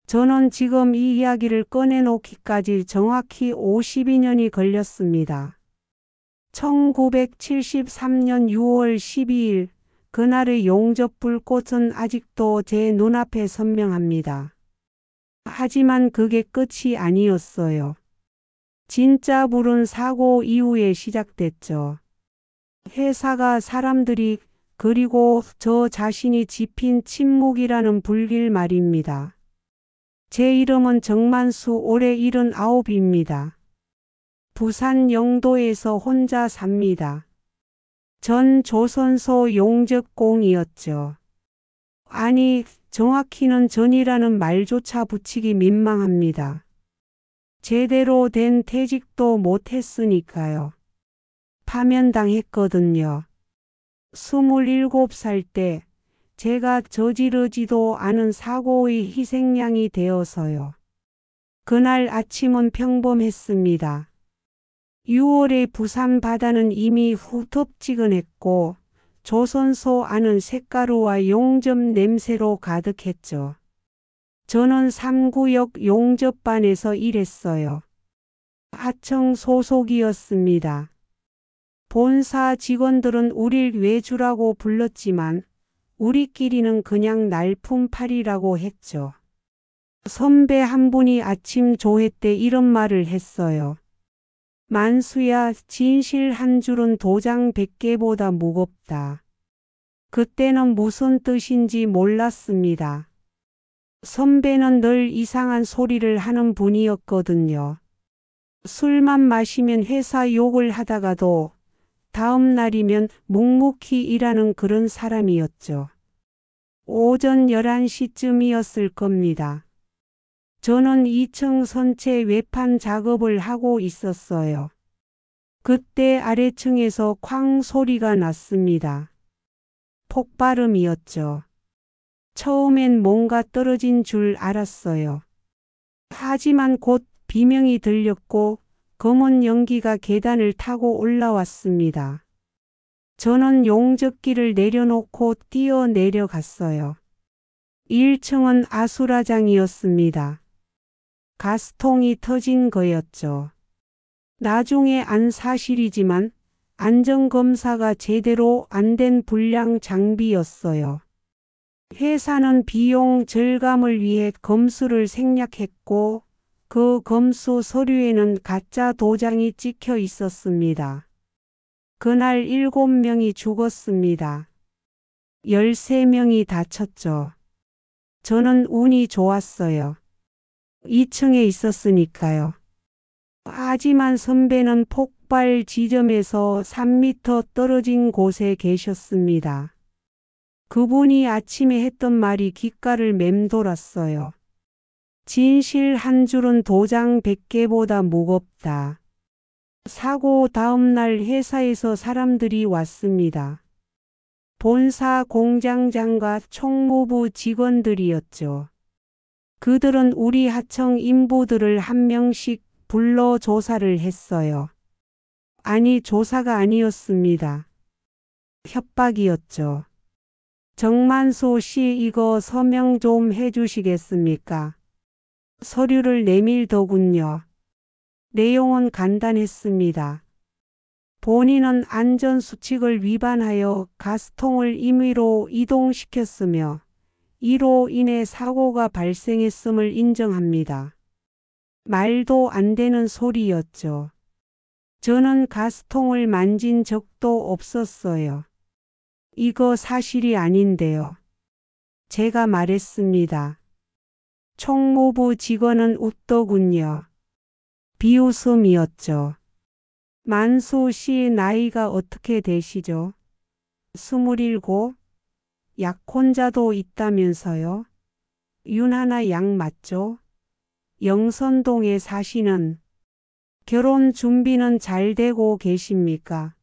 저는 지금 이 이야기를 꺼내놓기까지 정확히 52년이 걸렸습니다. 1973년 6월 12일, 그날의 용접 불꽃은 아직도 제 눈앞에 선명합니다. 하지만 그게 끝이 아니었어요. 진짜 불은 사고 이후에 시작됐죠. 회사가 사람들이 그리고 저 자신이 짚인 침묵이라는 불길 말입니다. 제 이름은 정만수, 올해 79입니다. 부산 영도에서 혼자 삽니다. 전 조선소 용접공이었죠. 아니, 정확히는 전이라는 말조차 붙이기 민망합니다. 제대로 된 퇴직도 못했으니까요. 파면당했거든요. 27살 때 제가 저지르지도 않은 사고의 희생양이 되어서요. 그날 아침은 평범했습니다. 6월의 부산 바다는 이미 후텁지근했고 조선소 안은 색가루와 용접 냄새로 가득했죠. 저는 3구역 용접반에서 일했어요. 하청 소속이었습니다. 본사 직원들은 우릴 외주라고 불렀지만 우리끼리는 그냥 날품팔이라고 했죠. 선배 한 분이 아침 조회 때 이런 말을 했어요. 만수야, 진실 한 줄은 도장 100개보다 무겁다. 그때는 무슨 뜻인지 몰랐습니다. 선배는 늘 이상한 소리를 하는 분이었거든요. 술만 마시면 회사 욕을 하다가도 다음 날이면 묵묵히 일하는 그런 사람이었죠. 오전 11시쯤이었을 겁니다. 저는 2층 선체 외판 작업을 하고 있었어요. 그때 아래층에서 쾅 소리가 났습니다. 폭발음이었죠. 처음엔 뭔가 떨어진 줄 알았어요. 하지만 곧 비명이 들렸고 검은 연기가 계단을 타고 올라왔습니다. 저는 용접기를 내려놓고 뛰어 내려갔어요. 1층은 아수라장이었습니다. 가스통이 터진 거였죠. 나중에 안 사실이지만 안전검사가 제대로 안 된 불량 장비였어요. 회사는 비용 절감을 위해 검수를 생략했고 그 검수 서류에는 가짜 도장이 찍혀 있었습니다. 그날 7명이 죽었습니다. 13명이 다쳤죠. 저는 운이 좋았어요. 2층에 있었으니까요. 하지만 선배는 폭발 지점에서 3m 떨어진 곳에 계셨습니다. 그분이 아침에 했던 말이 귓가를 맴돌았어요. 진실 한 줄은 도장 100개보다 무겁다. 사고 다음 날 회사에서 사람들이 왔습니다. 본사 공장장과 총무부 직원들이었죠. 그들은 우리 하청 인부들을 한 명씩 불러 조사를 했어요. 아니, 조사가 아니었습니다. 협박이었죠. 정만수 씨, 이거 서명 좀 해주시겠습니까? 서류를 내밀더군요. 내용은 간단했습니다. 본인은 안전수칙을 위반하여 가스통을 임의로 이동시켰으며 이로 인해 사고가 발생했음을 인정합니다. 말도 안 되는 소리였죠. 저는 가스통을 만진 적도 없었어요. 이거 사실이 아닌데요. 제가 말했습니다. 총무부 직원은 웃더군요. 비웃음이었죠. 만수 씨 나이가 어떻게 되시죠? 27? 약혼자도 있다면서요? 윤하나 양 맞죠? 영선동에 사시는. 결혼 준비는 잘 되고 계십니까?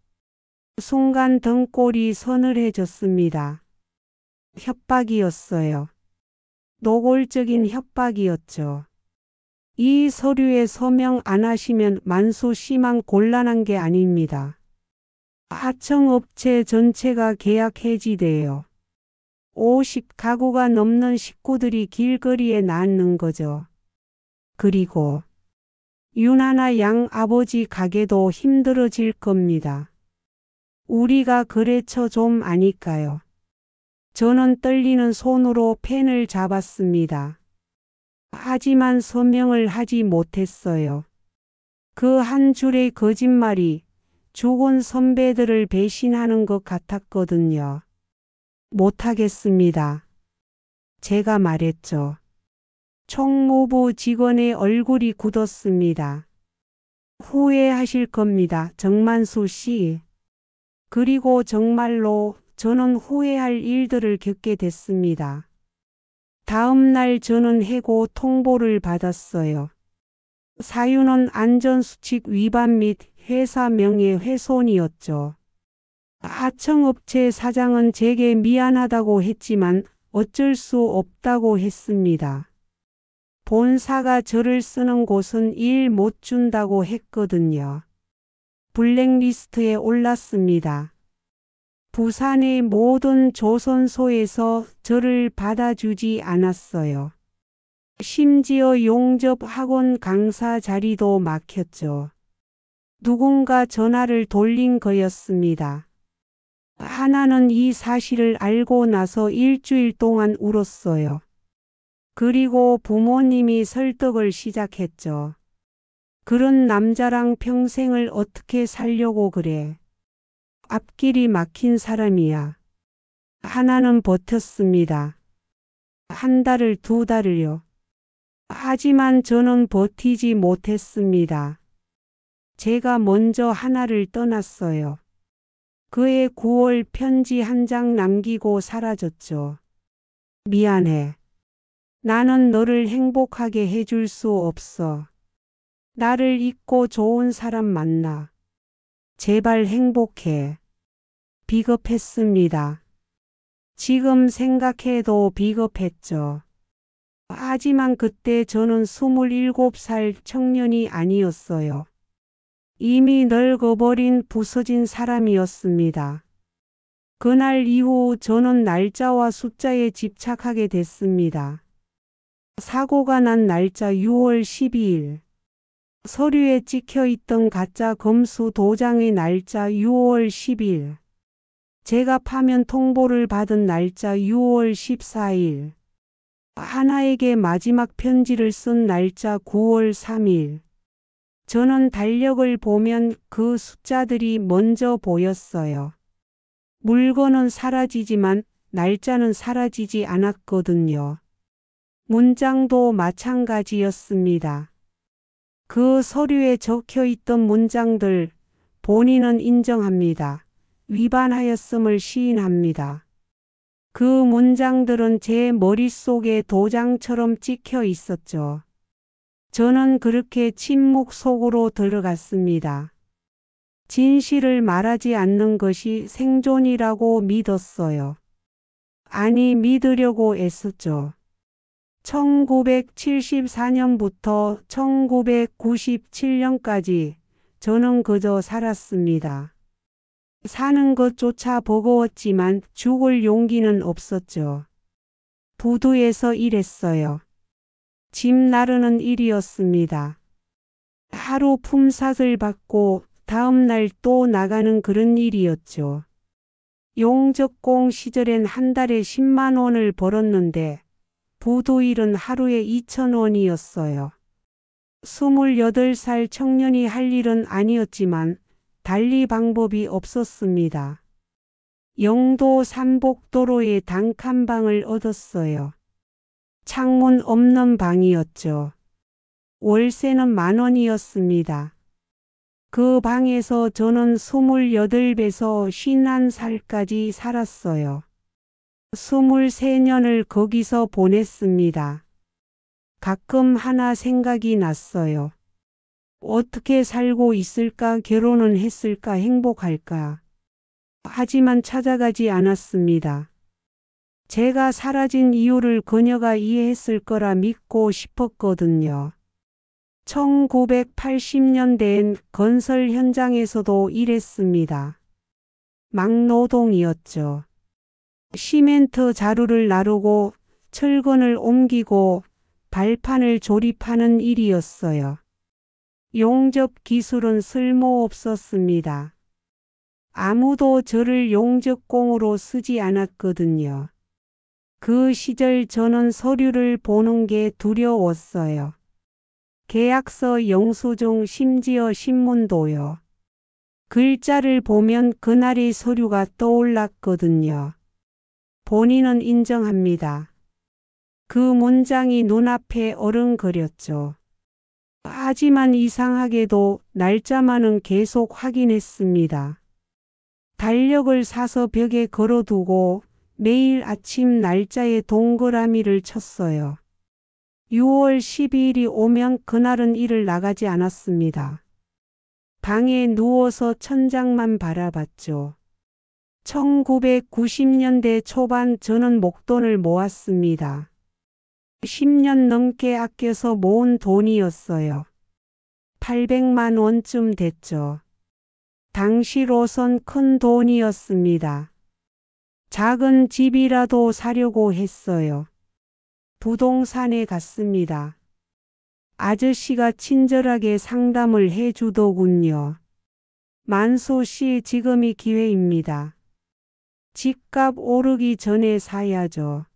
순간 등골이 서늘해졌습니다. 협박이었어요. 노골적인 협박이었죠. 이 서류에 서명 안 하시면 만수 씨만 곤란한 게 아닙니다. 하청업체 전체가 계약 해지돼요. 50가구가 넘는 식구들이 길거리에 낳는 거죠. 그리고 윤하나 양 아버지 가게도 힘들어질 겁니다. 우리가 거래처 좀 아니까요. 저는 떨리는 손으로 펜을 잡았습니다. 하지만 서명을 하지 못했어요. 그 한 줄의 거짓말이 죽은 선배들을 배신하는 것 같았거든요. 못하겠습니다. 제가 말했죠. 총무부 직원의 얼굴이 굳었습니다. 후회하실 겁니다. 정만수 씨. 그리고 정말로 저는 후회할 일들을 겪게 됐습니다. 다음 날 저는 해고 통보를 받았어요. 사유는 안전수칙 위반 및 회사 명예훼손이었죠. 하청업체 사장은 제게 미안하다고 했지만 어쩔 수 없다고 했습니다. 본사가 저를 쓰는 곳은 일 못 준다고 했거든요. 블랙리스트에 올랐습니다. 부산의 모든 조선소에서 저를 받아주지 않았어요. 심지어 용접 학원 강사 자리도 막혔죠. 누군가 전화를 돌린 거였습니다. 하나는 이 사실을 알고 나서 일주일 동안 울었어요. 그리고 부모님이 설득을 시작했죠. 그런 남자랑 평생을 어떻게 살려고 그래. 앞길이 막힌 사람이야. 하나는 버텼습니다. 한 달을 두 달을요. 하지만 저는 버티지 못했습니다. 제가 먼저 하나를 떠났어요. 그의 9월 편지 한 장 남기고 사라졌죠. 미안해. 나는 너를 행복하게 해줄 수 없어. 나를 잊고 좋은 사람 만나. 제발 행복해. 비겁했습니다. 지금 생각해도 비겁했죠. 하지만 그때 저는 27살 청년이 아니었어요. 이미 늙어버린 부서진 사람이었습니다. 그날 이후 저는 날짜와 숫자에 집착하게 됐습니다. 사고가 난 날짜 6월 12일. 서류에 찍혀있던 가짜 검수 도장의 날짜 6월 10일. 제가 파면 통보를 받은 날짜 6월 14일. 하나에게 마지막 편지를 쓴 날짜 9월 3일. 저는 달력을 보면 그 숫자들이 먼저 보였어요. 물건은 사라지지만 날짜는 사라지지 않았거든요. 문장도 마찬가지였습니다. 그 서류에 적혀있던 문장들, 본인은 인정합니다. 위반하였음을 시인합니다. 그 문장들은 제 머릿속에 도장처럼 찍혀 있었죠. 저는 그렇게 침묵 속으로 들어갔습니다. 진실을 말하지 않는 것이 생존이라고 믿었어요. 아니, 믿으려고 애썼죠. 1974년부터 1997년까지 저는 그저 살았습니다. 사는 것조차 버거웠지만 죽을 용기는 없었죠. 부두에서 일했어요. 집 나르는 일이었습니다. 하루 품삯을 받고 다음 날 또 나가는 그런 일이었죠. 용접공 시절엔 한 달에 10만 원을 벌었는데 부두 일은 하루에 2,000원이었어요. 28살 청년이 할 일은 아니었지만 달리 방법이 없었습니다. 영도 삼복도로에 단칸방을 얻었어요. 창문 없는 방이었죠. 월세는 10,000원이었습니다. 그 방에서 저는 28에서 51살까지 살았어요. 23년을 거기서 보냈습니다. 가끔 하나 생각이 났어요. 어떻게 살고 있을까, 결혼은 했을까, 행복할까. 하지만 찾아가지 않았습니다. 제가 사라진 이유를 그녀가 이해했을 거라 믿고 싶었거든요. 1980년대엔 건설 현장에서도 일했습니다. 막노동이었죠. 시멘트 자루를 나르고 철근을 옮기고 발판을 조립하는 일이었어요. 용접 기술은 쓸모없었습니다. 아무도 저를 용접공으로 쓰지 않았거든요. 그 시절 저는 서류를 보는 게 두려웠어요. 계약서, 영수증, 심지어 신문도요. 글자를 보면 그날의 서류가 떠올랐거든요. 본인은 인정합니다. 그 문장이 눈앞에 어른거렸죠. 하지만 이상하게도 날짜만은 계속 확인했습니다. 달력을 사서 벽에 걸어두고 매일 아침 날짜에 동그라미를 쳤어요. 6월 12일이 오면 그날은 일을 나가지 않았습니다. 방에 누워서 천장만 바라봤죠. 1990년대 초반 저는 목돈을 모았습니다. 10년 넘게 아껴서 모은 돈이었어요. 800만 원쯤 됐죠. 당시로선 큰 돈이었습니다. 작은 집이라도 사려고 했어요. 부동산에 갔습니다. 아저씨가 친절하게 상담을 해주더군요. 만수 씨, 지금이 기회입니다. 집값 오르기 전에 사야죠.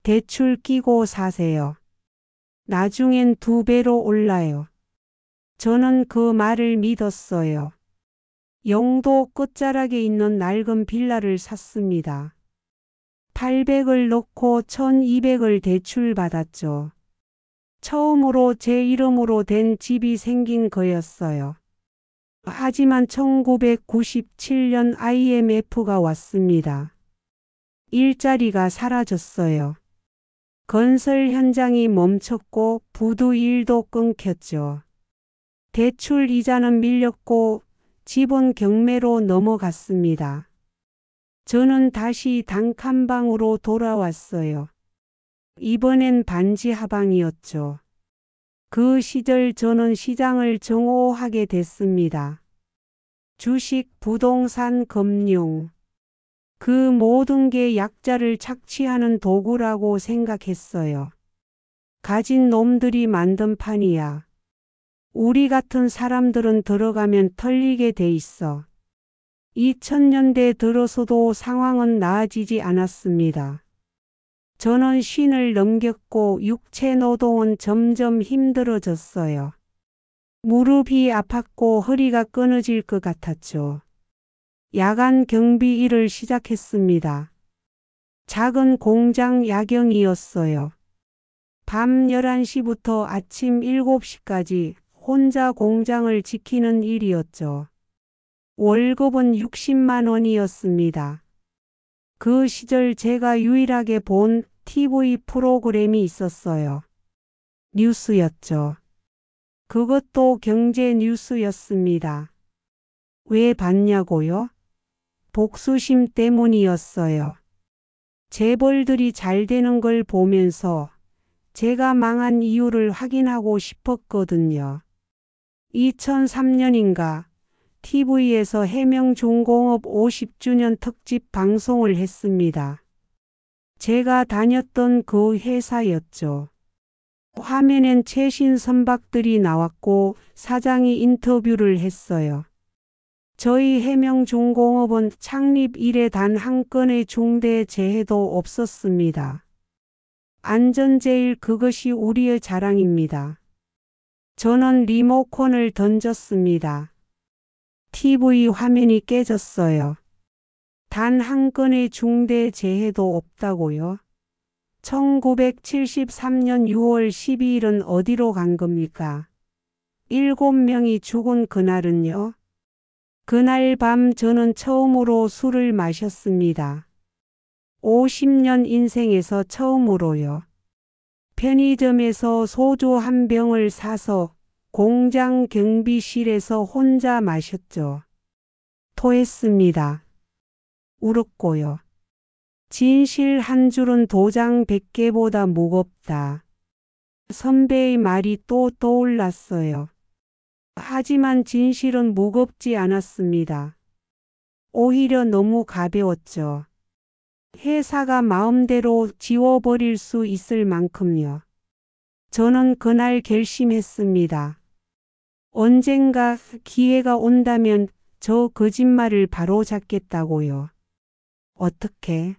대출 끼고 사세요. 나중엔 2배로 올라요. 저는 그 말을 믿었어요. 영도 끝자락에 있는 낡은 빌라를 샀습니다. 800을 넣고 1200을 대출받았죠. 처음으로 제 이름으로 된 집이 생긴 거였어요. 하지만 1997년 IMF가 왔습니다. 일자리가 사라졌어요. 건설 현장이 멈췄고 부두 일도 끊겼죠. 대출 이자는 밀렸고 집은 경매로 넘어갔습니다. 저는 다시 단칸방으로 돌아왔어요. 이번엔 반지 하방이었죠. 그 시절 저는 시장을 정오하게 됐습니다. 주식, 부동산, 금융. 그 모든 게 약자를 착취하는 도구라고 생각했어요. 가진 놈들이 만든 판이야. 우리 같은 사람들은 들어가면 털리게 돼 있어. 2000년대 들어서도 상황은 나아지지 않았습니다. 저는 쉰을 넘겼고 육체 노동은 점점 힘들어졌어요. 무릎이 아팠고 허리가 끊어질 것 같았죠. 야간 경비 일을 시작했습니다. 작은 공장 야경이었어요. 밤 11시부터 아침 7시까지 혼자 공장을 지키는 일이었죠. 월급은 60만 원이었습니다. 그 시절 제가 유일하게 본 TV 프로그램이 있었어요. 뉴스였죠. 그것도 경제 뉴스였습니다. 왜 봤냐고요? 복수심 때문이었어요. 재벌들이 잘 되는 걸 보면서 제가 망한 이유를 확인하고 싶었거든요. 2003년인가 TV에서 해명중공업 50주년 특집 방송을 했습니다. 제가 다녔던 그 회사였죠. 화면엔 최신 선박들이 나왔고 사장이 인터뷰를 했어요. 저희 해명중공업은 창립 이래 단 한 건의 중대 재해도 없었습니다. 안전제일, 그것이 우리의 자랑입니다. 저는 리모컨을 던졌습니다. TV 화면이 깨졌어요. 단 한 건의 중대 재해도 없다고요? 1973년 6월 12일은 어디로 간 겁니까? 7명이 죽은 그날은요? 그날 밤 저는 처음으로 술을 마셨습니다. 50년 인생에서 처음으로요. 편의점에서 소주 한 병을 사서 공장 경비실에서 혼자 마셨죠. 토했습니다. 울었고요. 진실 한 줄은 도장 100개보다 무겁다. 선배의 말이 또 떠올랐어요. 하지만 진실은 무겁지 않았습니다. 오히려 너무 가벼웠죠. 회사가 마음대로 지워버릴 수 있을 만큼요. 저는 그날 결심했습니다. 언젠가 기회가 온다면 저 거짓말을 바로잡겠다고요. 어떻게?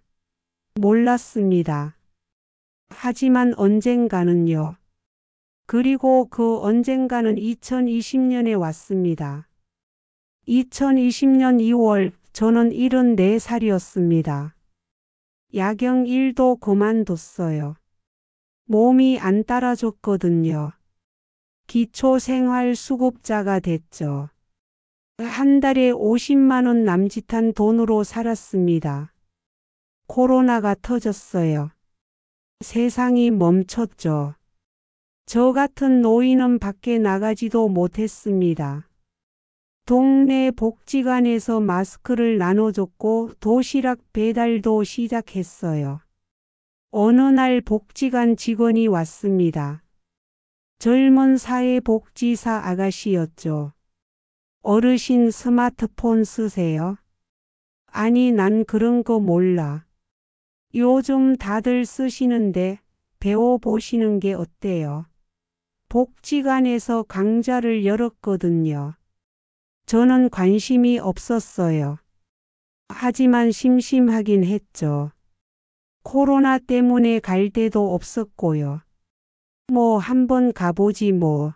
몰랐습니다. 하지만 언젠가는요. 그리고 그 언젠가는 2020년에 왔습니다. 2020년 2월 저는 74살이었습니다. 야경 일도 그만뒀어요. 몸이 안 따라줬거든요. 기초생활수급자가 됐죠. 한 달에 50만 원 남짓한 돈으로 살았습니다. 코로나가 터졌어요. 세상이 멈췄죠. 저 같은 노인은 밖에 나가지도 못했습니다. 동네 복지관에서 마스크를 나눠줬고 도시락 배달도 시작했어요. 어느 날 복지관 직원이 왔습니다. 젊은 사회복지사 아가씨였죠. 어르신 스마트폰 쓰세요? 아니, 난 그런 거 몰라. 요즘 다들 쓰시는데 배워보시는 게 어때요? 복지관에서 강좌를 열었거든요. 저는 관심이 없었어요. 하지만 심심하긴 했죠. 코로나 때문에 갈 데도 없었고요. 뭐 한번 가보지 뭐.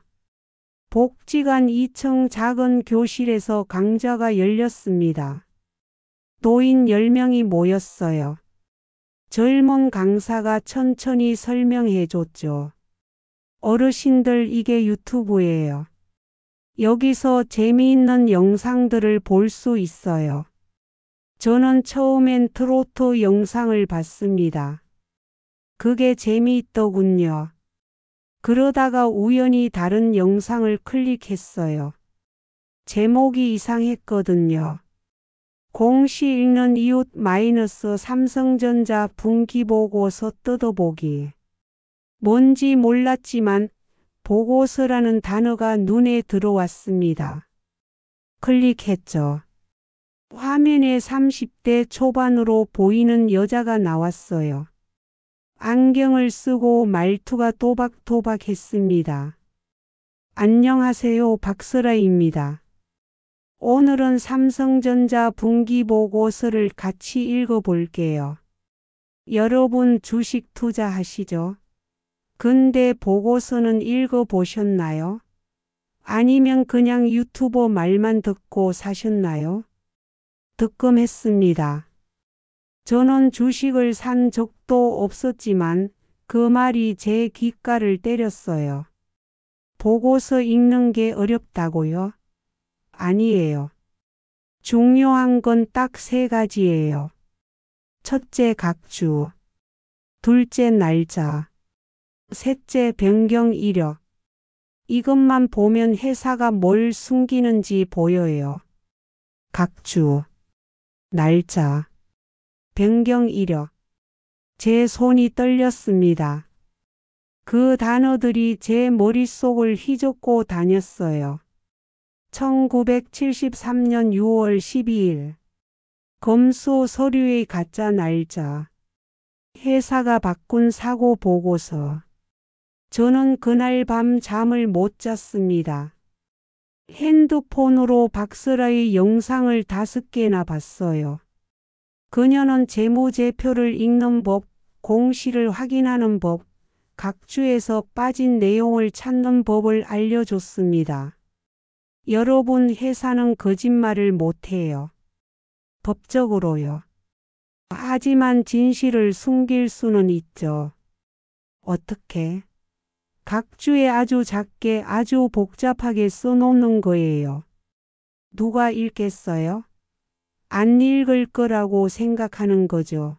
복지관 2층 작은 교실에서 강좌가 열렸습니다. 노인 10명이 모였어요. 젊은 강사가 천천히 설명해 줬죠. 어르신들, 이게 유튜브예요. 여기서 재미있는 영상들을 볼 수 있어요. 저는 처음엔 트로트 영상을 봤습니다. 그게 재미있더군요. 그러다가 우연히 다른 영상을 클릭했어요. 제목이 이상했거든요. 공시 읽는 이웃 마이너스 삼성전자 분기보고서 뜯어보기. 뭔지 몰랐지만 보고서라는 단어가 눈에 들어왔습니다. 클릭했죠. 화면에 30대 초반으로 보이는 여자가 나왔어요. 안경을 쓰고 말투가 또박또박했습니다. 안녕하세요, 박설아입니다. 오늘은 삼성전자 분기보고서를 같이 읽어볼게요. 여러분 주식 투자하시죠? 근데 보고서는 읽어보셨나요? 아니면 그냥 유튜버 말만 듣고 사셨나요? 뜨끔했습니다. 저는 주식을 산 적도 없었지만 그 말이 제 귓가를 때렸어요. 보고서 읽는 게 어렵다고요? 아니에요. 중요한 건 딱 3가지예요. 첫째, 각주. 둘째, 날짜. 셋째, 변경 이력. 이것만 보면 회사가 뭘 숨기는지 보여요. 각주, 날짜, 변경 이력. 제 손이 떨렸습니다. 그 단어들이 제 머릿속을 휘젓고 다녔어요. 1973년 6월 12일. 검수 서류의 가짜 날짜. 회사가 바꾼 사고 보고서. 저는 그날 밤 잠을 못 잤습니다. 핸드폰으로 박설아의 영상을 5개나 봤어요. 그녀는 재무제표를 읽는 법, 공시를 확인하는 법, 각주에서 빠진 내용을 찾는 법을 알려줬습니다. 여러분, 회사는 거짓말을 못해요. 법적으로요. 하지만 진실을 숨길 수는 있죠. 어떻게? 각주에 아주 작게 아주 복잡하게 써놓는 거예요. 누가 읽겠어요? 안 읽을 거라고 생각하는 거죠.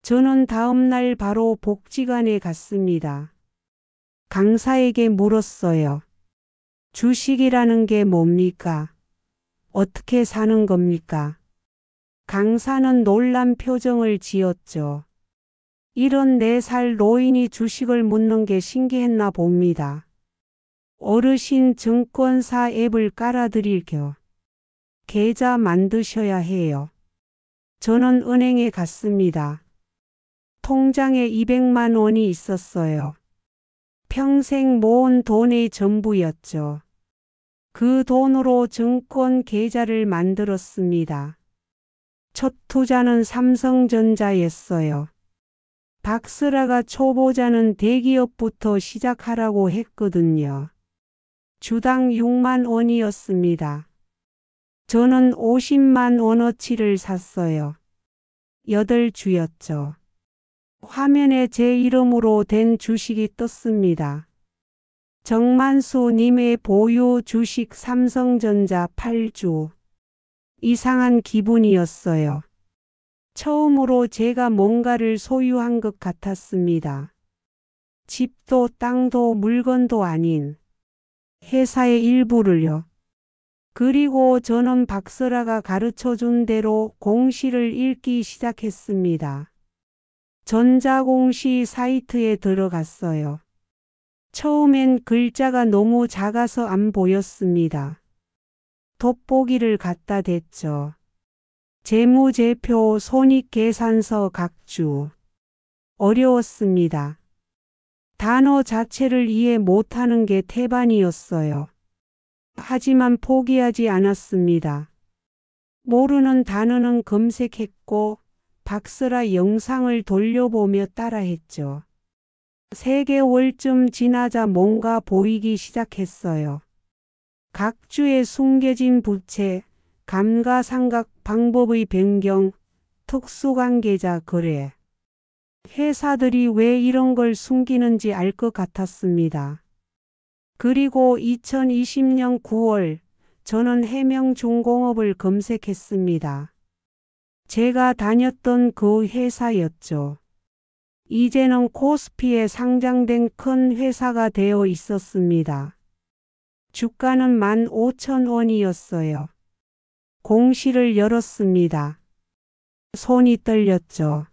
저는 다음 날 바로 복지관에 갔습니다. 강사에게 물었어요. 주식이라는 게 뭡니까? 어떻게 사는 겁니까? 강사는 놀란 표정을 지었죠. 74살 노인이 주식을 묻는 게 신기했나 봅니다. 어르신, 증권사 앱을 깔아드릴 겸 계좌 만드셔야 해요. 저는 은행에 갔습니다. 통장에 200만 원이 있었어요. 평생 모은 돈의 전부였죠. 그 돈으로 증권 계좌를 만들었습니다. 첫 투자는 삼성전자였어요. 박스라가 초보자는 대기업부터 시작하라고 했거든요. 주당 6만 원이었습니다. 저는 50만 원어치를 샀어요. 8주였죠. 화면에 제 이름으로 된 주식이 떴습니다. 정만수 님의 보유 주식 삼성전자 8주. 이상한 기분이었어요. 처음으로 제가 뭔가를 소유한 것 같았습니다. 집도 땅도 물건도 아닌 회사의 일부를요. 그리고 저는 박스라가 가르쳐준 대로 공시를 읽기 시작했습니다. 전자공시 사이트에 들어갔어요. 처음엔 글자가 너무 작아서 안 보였습니다. 돋보기를 갖다 댔죠. 재무제표, 손익계산서 각주. 어려웠습니다. 단어 자체를 이해 못하는 게 태반이었어요. 하지만 포기하지 않았습니다. 모르는 단어는 검색했고 박스라 영상을 돌려보며 따라했죠. 3개월쯤 지나자 뭔가 보이기 시작했어요. 각 주에 숨겨진 부채, 감가상각 방법의 변경, 특수관계자 거래. 회사들이 왜 이런 걸 숨기는지 알 것 같았습니다. 그리고 2020년 9월 저는 해명중공업을 검색했습니다. 제가 다녔던 그 회사였죠. 이제는 코스피에 상장된 큰 회사가 되어 있었습니다. 주가는 15,000원이었어요. 공시를 열었습니다. 손이 떨렸죠.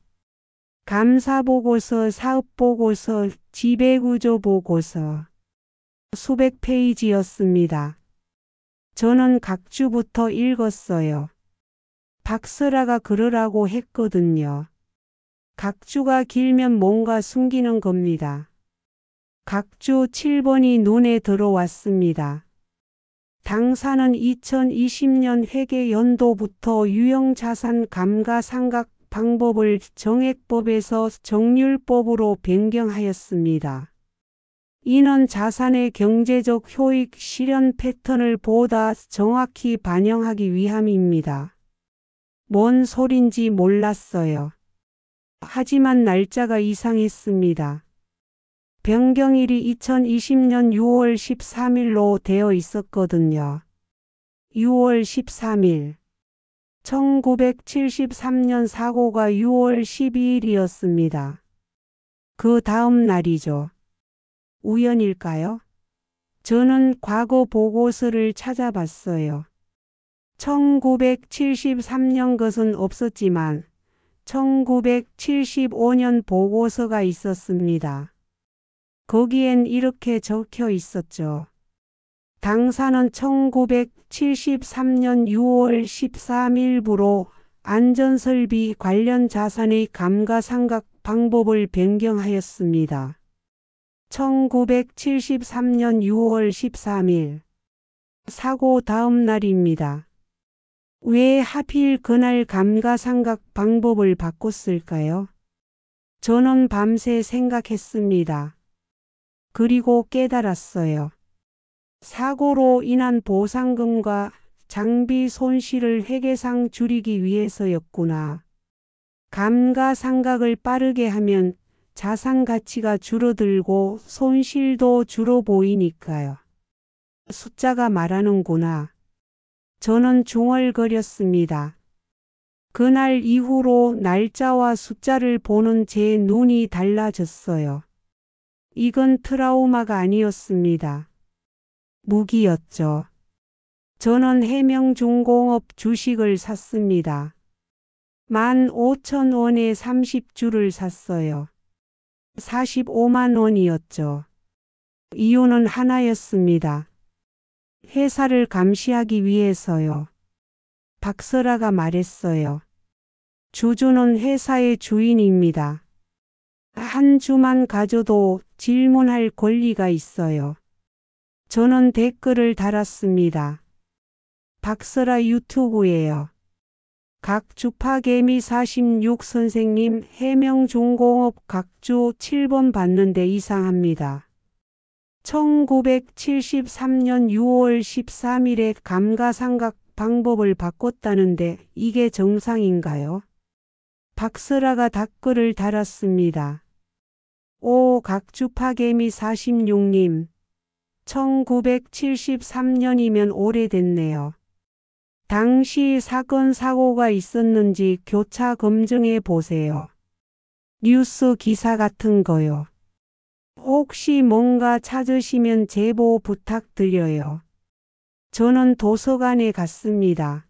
감사보고서, 사업보고서, 지배구조보고서. 수백 페이지였습니다. 저는 각 주부터 읽었어요. 박스라가 그러라고 했거든요. 각 주가 길면 뭔가 숨기는 겁니다. 각 주 7번이 눈에 들어왔습니다. 당사는 2020년 회계연도부터 유형자산 감가상각 방법을 정액법에서 정률법으로 변경하였습니다. 이는 자산의 경제적 효익 실현 패턴을 보다 정확히 반영하기 위함입니다. 뭔 소린지 몰랐어요. 하지만 날짜가 이상했습니다. 변경일이 2020년 6월 13일로 되어 있었거든요. 6월 13일. 1973년 사고가 6월 12일이었습니다. 그 다음 날이죠. 우연일까요? 저는 과거 보고서를 찾아봤어요. 1973년 것은 없었지만 1975년 보고서가 있었습니다. 거기엔 이렇게 적혀 있었죠. 당사는 1973년 6월 13일부로 안전설비 관련 자산의 감가상각 방법을 변경하였습니다. 1973년 6월 13일. 사고 다음 날입니다. 왜 하필 그날 감가상각 방법을 바꿨을까요? 저는 밤새 생각했습니다. 그리고 깨달았어요. 사고로 인한 보상금과 장비 손실을 회계상 줄이기 위해서였구나. 감가상각을 빠르게 하면 자산 가치가 줄어들고 손실도 줄어 보이니까요. 숫자가 말하는구나. 저는 중얼거렸습니다. 그날 이후로 날짜와 숫자를 보는 제 눈이 달라졌어요. 이건 트라우마가 아니었습니다. 무기였죠. 저는 해명중공업 주식을 샀습니다. 15,000원에 30주를 샀어요. 45만 원이었죠. 이유는 하나였습니다. 회사를 감시하기 위해서요. 박서라가 말했어요. 주주는 회사의 주인입니다. 한 주만 가져도 질문할 권리가 있어요. 저는 댓글을 달았습니다. 박설아 유튜브예요. 각주파개미 46 선생님 해명중공업 각주 7번 받는데 이상합니다. 1973년 6월 13일에 감가상각 방법을 바꿨다는데 이게 정상인가요? 박설아가 댓글을 달았습니다. 오 각주파개미 46님 1973년이면 오래됐네요. 당시 사건 사고가 있었는지 교차 검증해 보세요. 뉴스 기사 같은 거요. 혹시 뭔가 찾으시면 제보 부탁드려요. 저는 도서관에 갔습니다.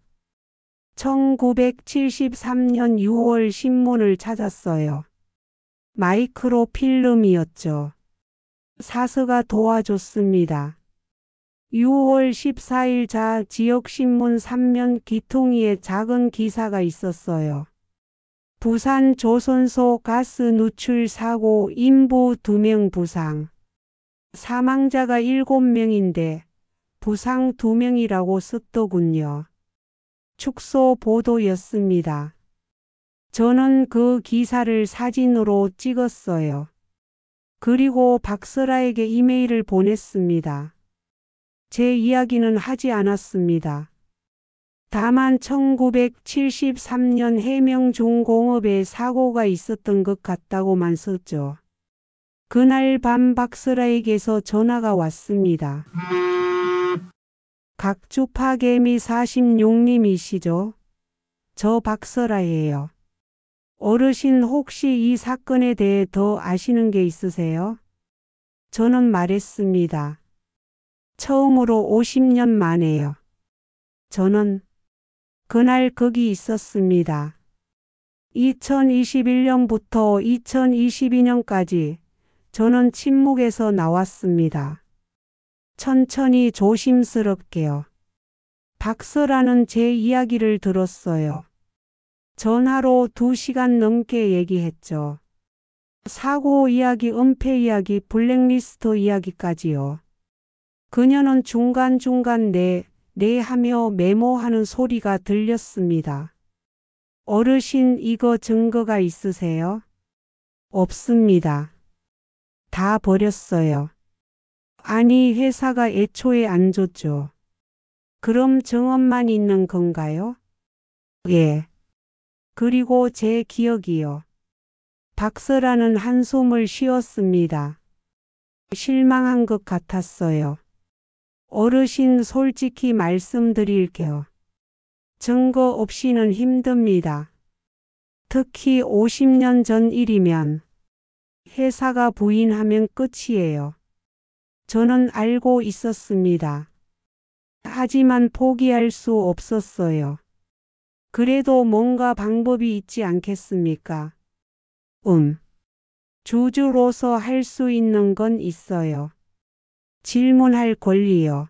1973년 6월 신문을 찾았어요. 마이크로필름이었죠. 사서가 도와줬습니다. 6월 14일 자 지역신문 3면 기통이에 작은 기사가 있었어요. 부산 조선소 가스 누출 사고 인부 2명 부상. 사망자가 7명인데 부상 2명이라고 썼더군요. 축소 보도였습니다. 저는 그 기사를 사진으로 찍었어요. 그리고 박설아에게 이메일을 보냈습니다. 제 이야기는 하지 않았습니다. 다만 1973년 해명중공업에 사고가 있었던 것 같다고만 썼죠. 그날 밤 박설아에게서 전화가 왔습니다. 각주파개미 46님이시죠? 저 박설아예요. 어르신 혹시 이 사건에 대해 더 아시는 게 있으세요? 저는 말했습니다. 처음으로 50년 만에요. 저는 그날 거기 있었습니다. 2021년부터 2022년까지 저는 침묵에서 나왔습니다. 천천히 조심스럽게요. 박설아는 제 이야기를 들었어요. 전화로 2시간 넘게 얘기했죠. 사고 이야기, 은폐 이야기, 블랙리스트 이야기까지요. 그녀는 중간중간 네 하며 메모하는 소리가 들렸습니다. 어르신 이거 증거가 있으세요? 없습니다. 다 버렸어요. 아니 회사가 애초에 안 줬죠. 그럼 증언만 있는 건가요? 예. 그리고 제 기억이요. 박설아는 한숨을 쉬었습니다. 실망한 것 같았어요. 어르신 솔직히 말씀드릴게요. 증거 없이는 힘듭니다. 특히 50년 전 일이면 회사가 부인하면 끝이에요. 저는 알고 있었습니다. 하지만 포기할 수 없었어요. 그래도 뭔가 방법이 있지 않겠습니까? 주주로서 할 수 있는 건 있어요. 질문할 권리요.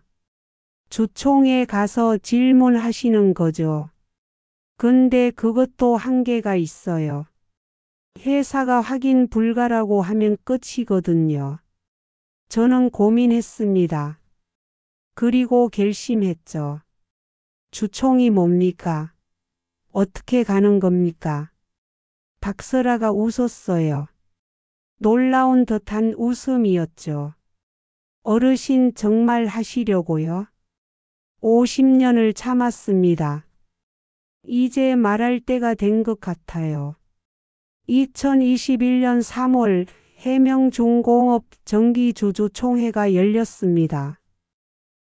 주총에 가서 질문하시는 거죠. 근데 그것도 한계가 있어요. 회사가 확인 불가라고 하면 끝이거든요. 저는 고민했습니다. 그리고 결심했죠. 주총이 뭡니까? 어떻게 가는 겁니까? 박설아가 웃었어요. 놀라운 듯한 웃음이었죠. 어르신 정말 하시려고요? 50년을 참았습니다. 이제 말할 때가 된 것 같아요. 2021년 3월 해명중공업 정기주주총회가 열렸습니다.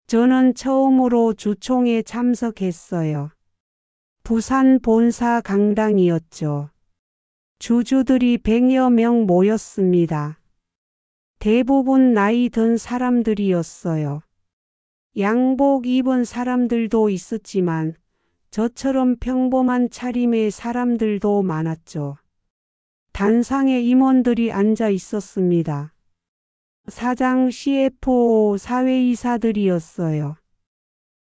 저는 처음으로 주총에 참석했어요. 부산 본사 강당이었죠. 주주들이 100여 명 모였습니다. 대부분 나이 든 사람들이었어요. 양복 입은 사람들도 있었지만 저처럼 평범한 차림의 사람들도 많았죠. 단상에 임원들이 앉아 있었습니다. 사장 CFO 사회이사들이었어요.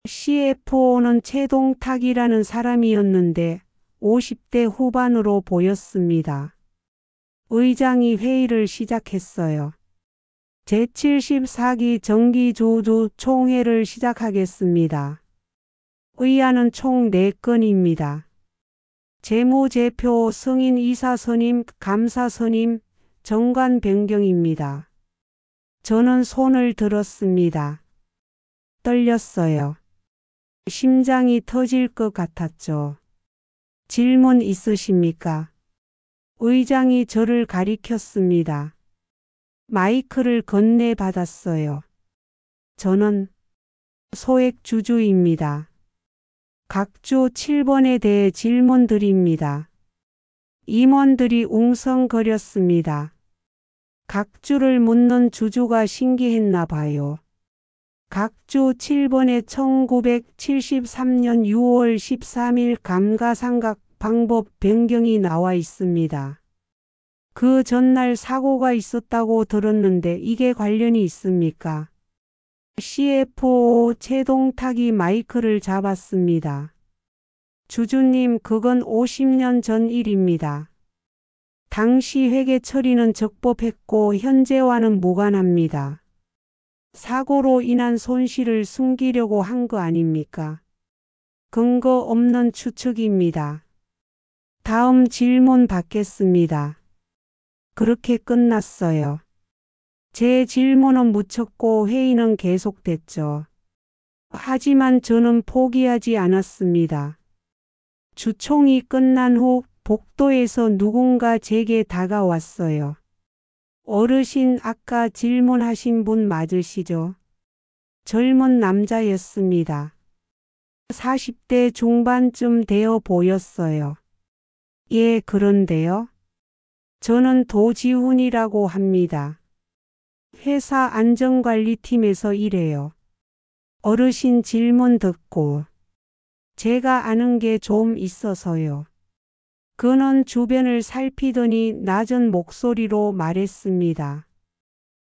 CFO는 최동탁이라는 사람이었는데 50대 후반으로 보였습니다. 의장이 회의를 시작했어요. 제74기 정기조조 총회를 시작하겠습니다. 의안은 총 4건입니다. 재무제표, 승인 이사 선임, 감사 선임, 정관 변경입니다. 저는 손을 들었습니다. 떨렸어요. 심장이 터질 것 같았죠. 질문 있으십니까? 의장이 저를 가리켰습니다. 마이크를 건네받았어요. 저는 소액주주입니다. 각 주 7번에 대해 질문 드립니다. 임원들이 웅성거렸습니다. 각 주를 묻는 주주가 신기했나 봐요. 각 주 7번에 1973년 6월 13일 감가상각 방법 변경이 나와 있습니다. 그 전날 사고가 있었다고 들었는데 이게 관련이 있습니까? CFO 최동탁이 마이크를 잡았습니다. 주주님, 그건 50년 전 일입니다. 당시 회계 처리는 적법했고 현재와는 무관합니다. 사고로 인한 손실을 숨기려고 한 거 아닙니까? 근거 없는 추측입니다. 다음 질문 받겠습니다. 그렇게 끝났어요. 제 질문은 묻혔고 회의는 계속됐죠. 하지만 저는 포기하지 않았습니다. 주총이 끝난 후 복도에서 누군가 제게 다가왔어요. 어르신, 아까 질문하신 분 맞으시죠? 젊은 남자였습니다. 40대 중반쯤 되어 보였어요. 예, 그런데요. 저는 도지훈이라고 합니다. 회사 안전관리팀에서 일해요. 어르신 질문 듣고 제가 아는 게 좀 있어서요. 그는 주변을 살피더니 낮은 목소리로 말했습니다.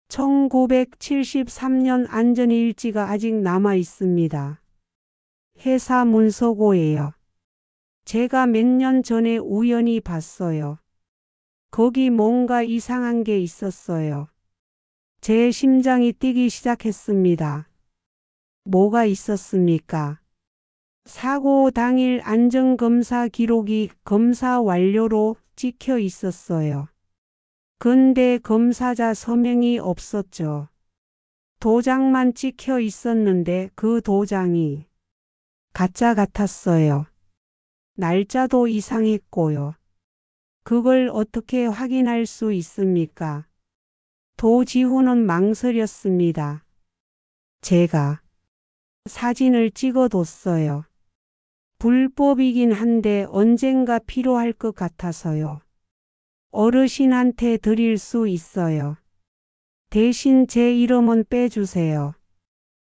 1973년 안전일지가 아직 남아 있습니다. 회사 문서고예요. 제가 몇 년 전에 우연히 봤어요. 거기 뭔가 이상한 게 있었어요. 제 심장이 뛰기 시작했습니다. 뭐가 있었습니까? 사고 당일 안전검사 기록이 검사 완료로 찍혀 있었어요. 근데 검사자 서명이 없었죠. 도장만 찍혀 있었는데 그 도장이 가짜 같았어요. 날짜도 이상했고요. 그걸 어떻게 확인할 수 있습니까? 도지훈은 망설였습니다. 제가 사진을 찍어뒀어요. 불법이긴 한데 언젠가 필요할 것 같아서요. 어르신한테 드릴 수 있어요. 대신 제 이름은 빼주세요.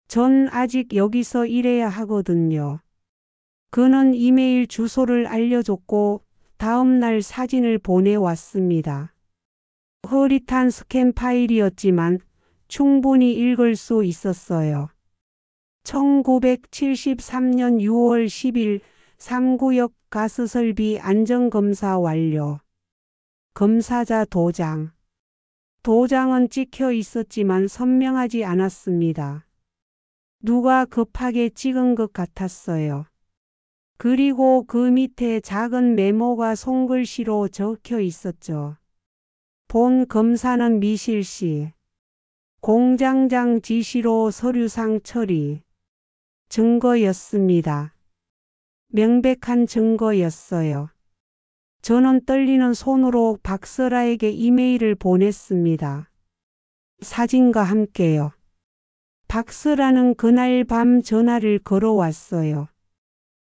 전 아직 여기서 일해야 하거든요. 그는 이메일 주소를 알려줬고 다음 날 사진을 보내왔습니다. 흐릿한 스캔 파일이었지만 충분히 읽을 수 있었어요. 1973년 6월 10일 3구역 가스설비 안전검사 완료. 검사자 도장. 도장은 찍혀 있었지만 선명하지 않았습니다. 누가 급하게 찍은 것 같았어요. 그리고 그 밑에 작은 메모가 손글씨로 적혀 있었죠. 본 검사는 미실시. 공장장 지시로 서류상 처리. 증거였습니다. 명백한 증거였어요. 저는 떨리는 손으로 박설아에게 이메일을 보냈습니다. 사진과 함께요. 박설아는 그날 밤 전화를 걸어왔어요.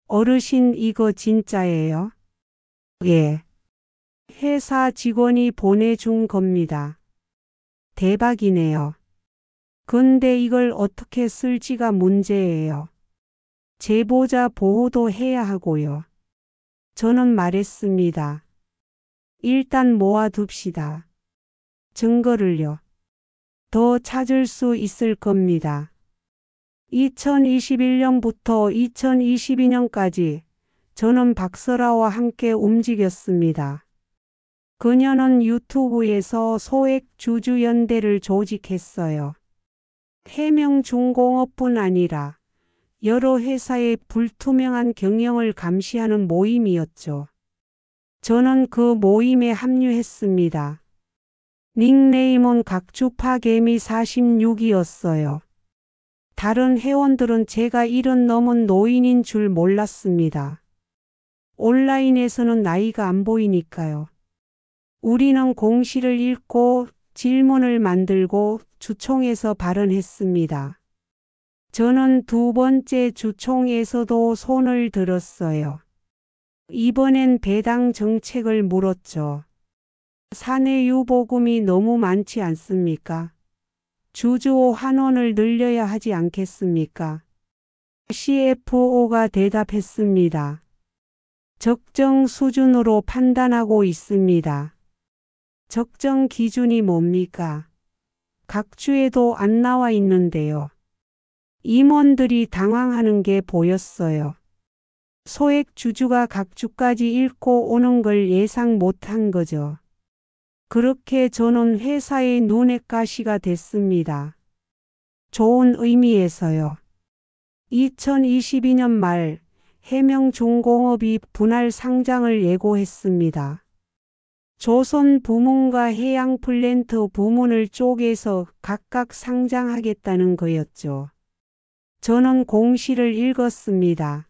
어르신, 이거 진짜예요? 예. 회사 직원이 보내준 겁니다. 대박이네요. 근데 이걸 어떻게 쓸지가 문제예요. 제보자 보호도 해야 하고요. 저는 말했습니다. 일단 모아둡시다. 증거를요. 더 찾을 수 있을 겁니다. 2021년부터 2022년까지 저는 박서라와 함께 움직였습니다. 그녀는 유튜브에서 소액 주주연대를 조직했어요. 해명중공업뿐 아니라 여러 회사의 불투명한 경영을 감시하는 모임이었죠. 저는 그 모임에 합류했습니다. 닉네임은 각주파 개미 46이었어요. 다른 회원들은 제가 70 넘은 노인인 줄 몰랐습니다. 온라인에서는 나이가 안 보이니까요. 우리는 공시를 읽고 질문을 만들고 주총에서 발언했습니다. 저는 두 번째 주총에서도 손을 들었어요. 이번엔 배당 정책을 물었죠. 사내 유보금이 너무 많지 않습니까? 주주 환원을 늘려야 하지 않겠습니까? CFO가 대답했습니다. 적정 수준으로 판단하고 있습니다. 적정 기준이 뭡니까? 각 주에도 안 나와 있는데요. 임원들이 당황하는 게 보였어요. 소액 주주가 각 주까지 읽고 오는 걸 예상 못한 거죠. 그렇게 저는 회사의 눈엣 가시가 됐습니다. 좋은 의미에서요. 2022년 말 해명중공업이 분할 상장을 예고했습니다. 조선 부문과 해양플랜트 부문을 쪼개서 각각 상장하겠다는 거였죠. 저는 공시를 읽었습니다.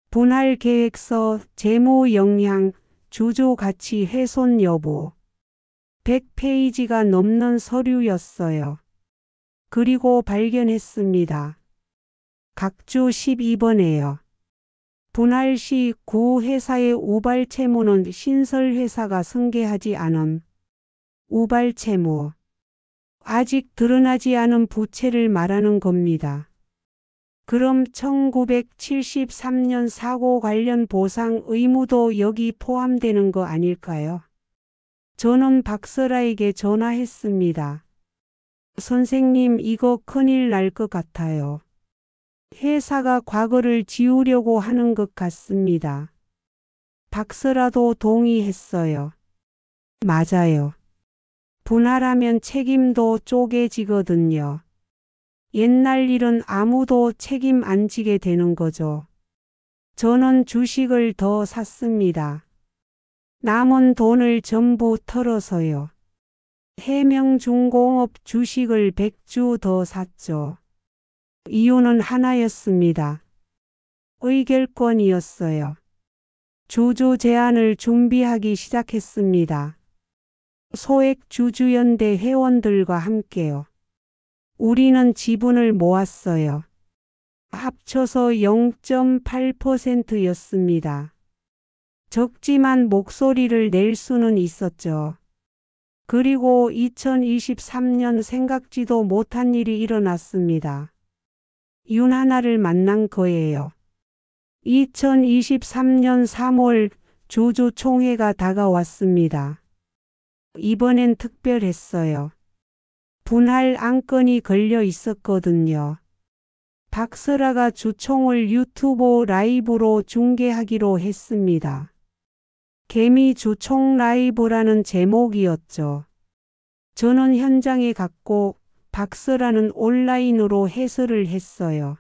분할 계획서, 재무 영향, 주주 가치 훼손 여부. 100페이지가 넘는 서류였어요. 그리고 발견했습니다. 각주 12번에요. 분할 시 구 회사의 우발 채무는 신설회사가 승계하지 않은 우발 채무. 아직 드러나지 않은 부채를 말하는 겁니다. 그럼 1973년 사고 관련 보상 의무도 여기 포함되는 거 아닐까요? 저는 박서라에게 전화했습니다. 선생님, 이거 큰일 날 것 같아요. 회사가 과거를 지우려고 하는 것 같습니다. 박서라도 동의했어요. 맞아요. 분할하면 책임도 쪼개지거든요. 옛날 일은 아무도 책임 안 지게 되는 거죠. 저는 주식을 더 샀습니다. 남은 돈을 전부 털어서요. 해명중공업 주식을 100주 더 샀죠. 이유는 하나였습니다. 의결권이었어요. 주주 제안을 준비하기 시작했습니다. 소액 주주연대 회원들과 함께요. 우리는 지분을 모았어요. 합쳐서 0.8%였습니다. 적지만 목소리를 낼 수는 있었죠. 그리고 2023년 생각지도 못한 일이 일어났습니다. 윤하나를 만난 거예요. 2023년 3월 주주총회가 다가왔습니다. 이번엔 특별했어요. 분할 안건이 걸려 있었거든요. 박서라가 주총을 유튜브 라이브로 중계하기로 했습니다. 개미 주총 라이브라는 제목이었죠. 저는 현장에 갔고 박서라는 온라인으로 해설을 했어요.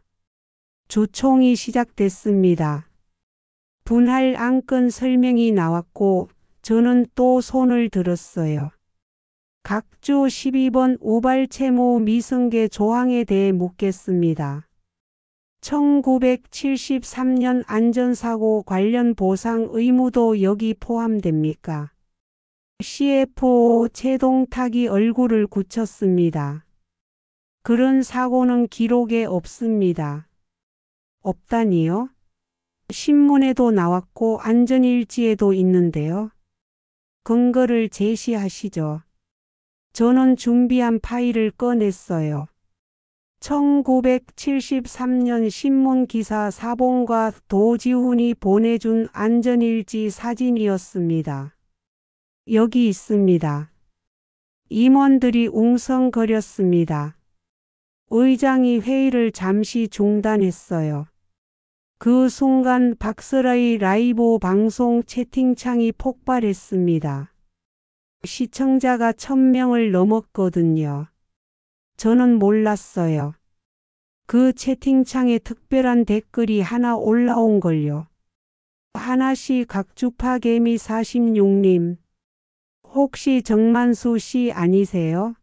주총이 시작됐습니다. 분할 안건 설명이 나왔고 저는 또 손을 들었어요. 각주 12번 우발 채무 미승계 조항에 대해 묻겠습니다. 1973년 안전사고 관련 보상 의무도 여기 포함됩니까? CFO 최동탁이 얼굴을 굳혔습니다. 그런 사고는 기록에 없습니다. 없다니요? 신문에도 나왔고 안전일지에도 있는데요. 근거를 제시하시죠. 저는 준비한 파일을 꺼냈어요. 1973년 신문기사 사본과 도지훈이 보내준 안전일지 사진이었습니다. 여기 있습니다. 임원들이 웅성거렸습니다. 의장이 회의를 잠시 중단했어요. 그 순간 박스라의 라이브 방송 채팅창이 폭발했습니다. 시청자가 1000명을 넘었거든요. 저는 몰랐어요. 그 채팅창에 특별한 댓글이 하나 올라온걸요. 하나씨 각주파 개미 46님. 혹시 정만수 씨 아니세요?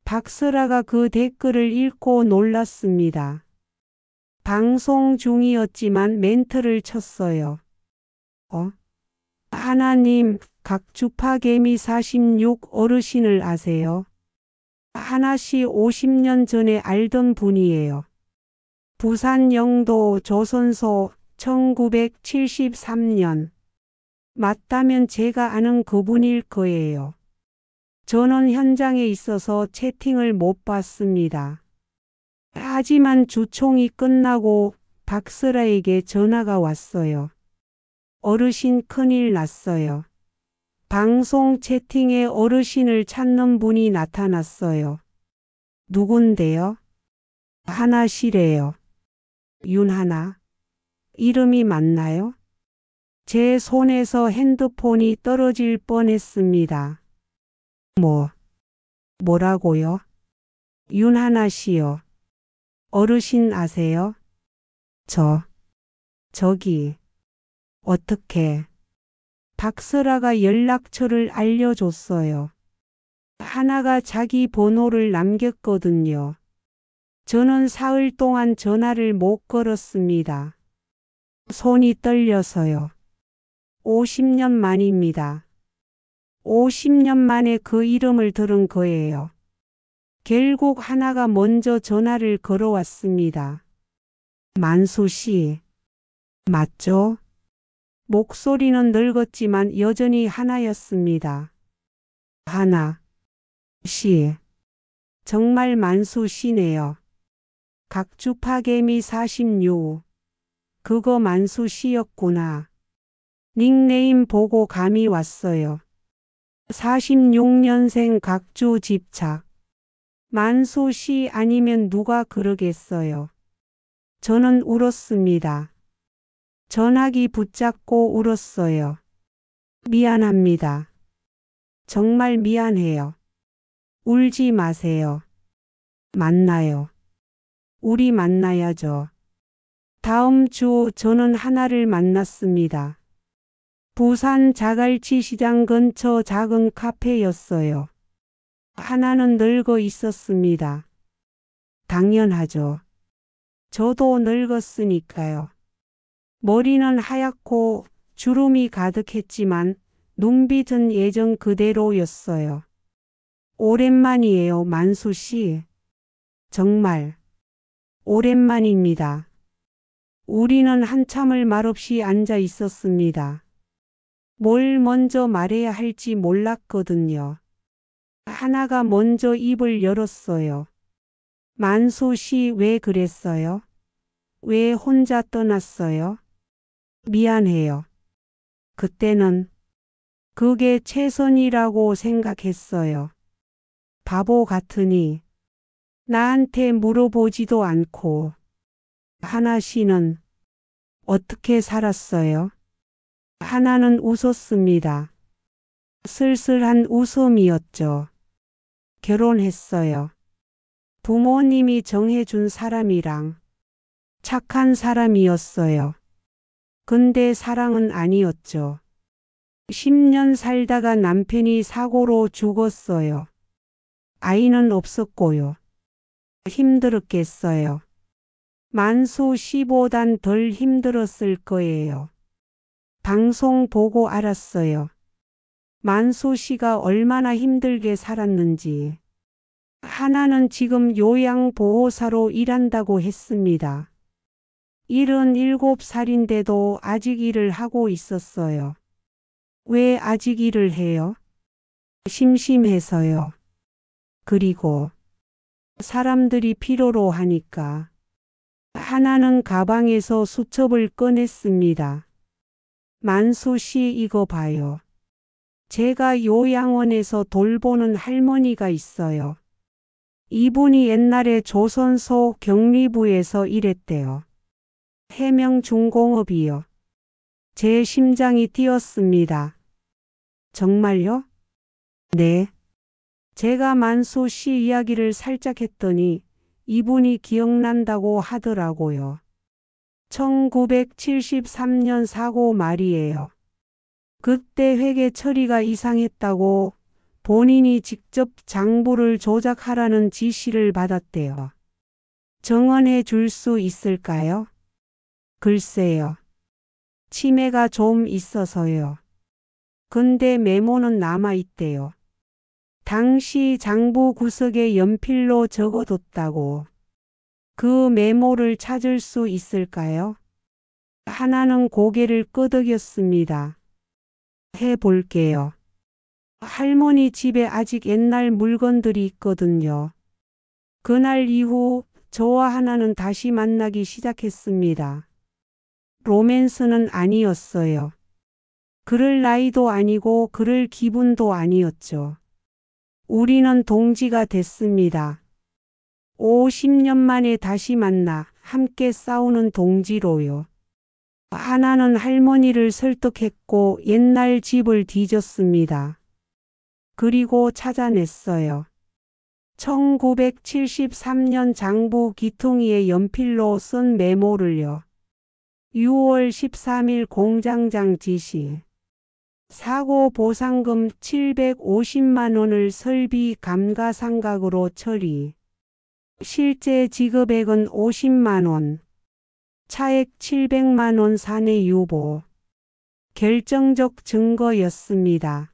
박스라가 그 댓글을 읽고 놀랐습니다. 방송 중이었지만 멘트를 쳤어요. 하나님, 각주파 개미 46 어르신을 아세요? 하나씨 50년 전에 알던 분이에요. 부산 영도 조선소 1973년. 맞다면 제가 아는 그분일 거예요. 저는 현장에 있어서 채팅을 못 봤습니다. 하지만 주총이 끝나고 박스라에게 전화가 왔어요. 어르신 큰일 났어요. 방송 채팅에 어르신을 찾는 분이 나타났어요. 누군데요? 하나씨래요. 윤하나? 이름이 맞나요? 제 손에서 핸드폰이 떨어질 뻔했습니다. 뭐라고요? 윤하나 씨요. 어르신 아세요? 저기. 어떻게? 박스라가 연락처를 알려줬어요. 하나가 자기 번호를 남겼거든요. 저는 사흘 동안 전화를 못 걸었습니다. 손이 떨려서요. 50년 만입니다. 50년 만에 그 이름을 들은 거예요. 결국 하나가 먼저 전화를 걸어왔습니다. 만수 씨. 맞죠? 목소리는 늙었지만 여전히 하나였습니다. 하나 씨. 정말 만수 씨네요. 각주파 개미 46. 그거 만수 씨였구나. 닉네임 보고 감이 왔어요. 46년생 각주 집착. 만수 씨 아니면 누가 그러겠어요. 저는 울었습니다. 전화기 붙잡고 울었어요. 미안합니다. 정말 미안해요. 울지 마세요. 만나요. 우리 만나야죠. 다음 주 저는 하나를 만났습니다. 부산 자갈치 시장 근처 작은 카페였어요. 하나는 늙어 있었습니다. 당연하죠. 저도 늙었으니까요. 머리는 하얗고 주름이 가득했지만 눈빛은 예전 그대로였어요. 오랜만이에요, 만수 씨. 정말 오랜만입니다. 우리는 한참을 말없이 앉아 있었습니다. 뭘 먼저 말해야 할지 몰랐거든요. 하나가 먼저 입을 열었어요. 만수 씨 왜 그랬어요? 왜 혼자 떠났어요? 미안해요. 그때는 그게 최선이라고 생각했어요. 바보 같으니 나한테 물어보지도 않고. 하나 씨는 어떻게 살았어요? 하나는 웃었습니다. 쓸쓸한 웃음이었죠. 결혼했어요. 부모님이 정해준 사람이랑 착한 사람이었어요. 근데 사랑은 아니었죠. 10년 살다가 남편이 사고로 죽었어요. 아이는 없었고요. 힘들었겠어요. 만수 씨보단 덜 힘들었을 거예요. 방송 보고 알았어요. 만수 씨가 얼마나 힘들게 살았는지. 하나는 지금 요양보호사로 일한다고 했습니다. 77살인데도 아직 일을 하고 있었어요. 왜 아직 일을 해요? 심심해서요. 그리고 사람들이 필요로 하니까. 하나는 가방에서 수첩을 꺼냈습니다. 만수 씨 이거 봐요. 제가 요양원에서 돌보는 할머니가 있어요. 이분이 옛날에 조선소 격리부에서 일했대요. 해명중공업이요. 제 심장이 뛰었습니다. 정말요? 네. 제가 만수 씨 이야기를 살짝 했더니 이분이 기억난다고 하더라고요. 1973년 사고 말이에요. 그때 회계 처리가 이상했다고 본인이 직접 장부를 조작하라는 지시를 받았대요. 정언해 줄 수 있을까요? 글쎄요. 치매가 좀 있어서요. 근데 메모는 남아있대요. 당시 장부 구석에 연필로 적어뒀다고. 그 메모를 찾을 수 있을까요? 하나는 고개를 끄덕였습니다. 해볼게요. 할머니 집에 아직 옛날 물건들이 있거든요. 그날 이후 저와 하나는 다시 만나기 시작했습니다. 로맨스는 아니었어요. 그럴 나이도 아니고 그럴 기분도 아니었죠. 우리는 동지가 됐습니다. 50년 만에 다시 만나 함께 싸우는 동지로요. 하나는 할머니를 설득했고 옛날 집을 뒤졌습니다. 그리고 찾아냈어요. 1973년 장부 기퉁이에 연필로 쓴 메모를요. 6월 13일 공장장 지시. 사고 보상금 750만 원을 설비 감가상각으로 처리. 실제 지급액은 50만 원. 차액 700만 원 사내 유보. 결정적 증거였습니다.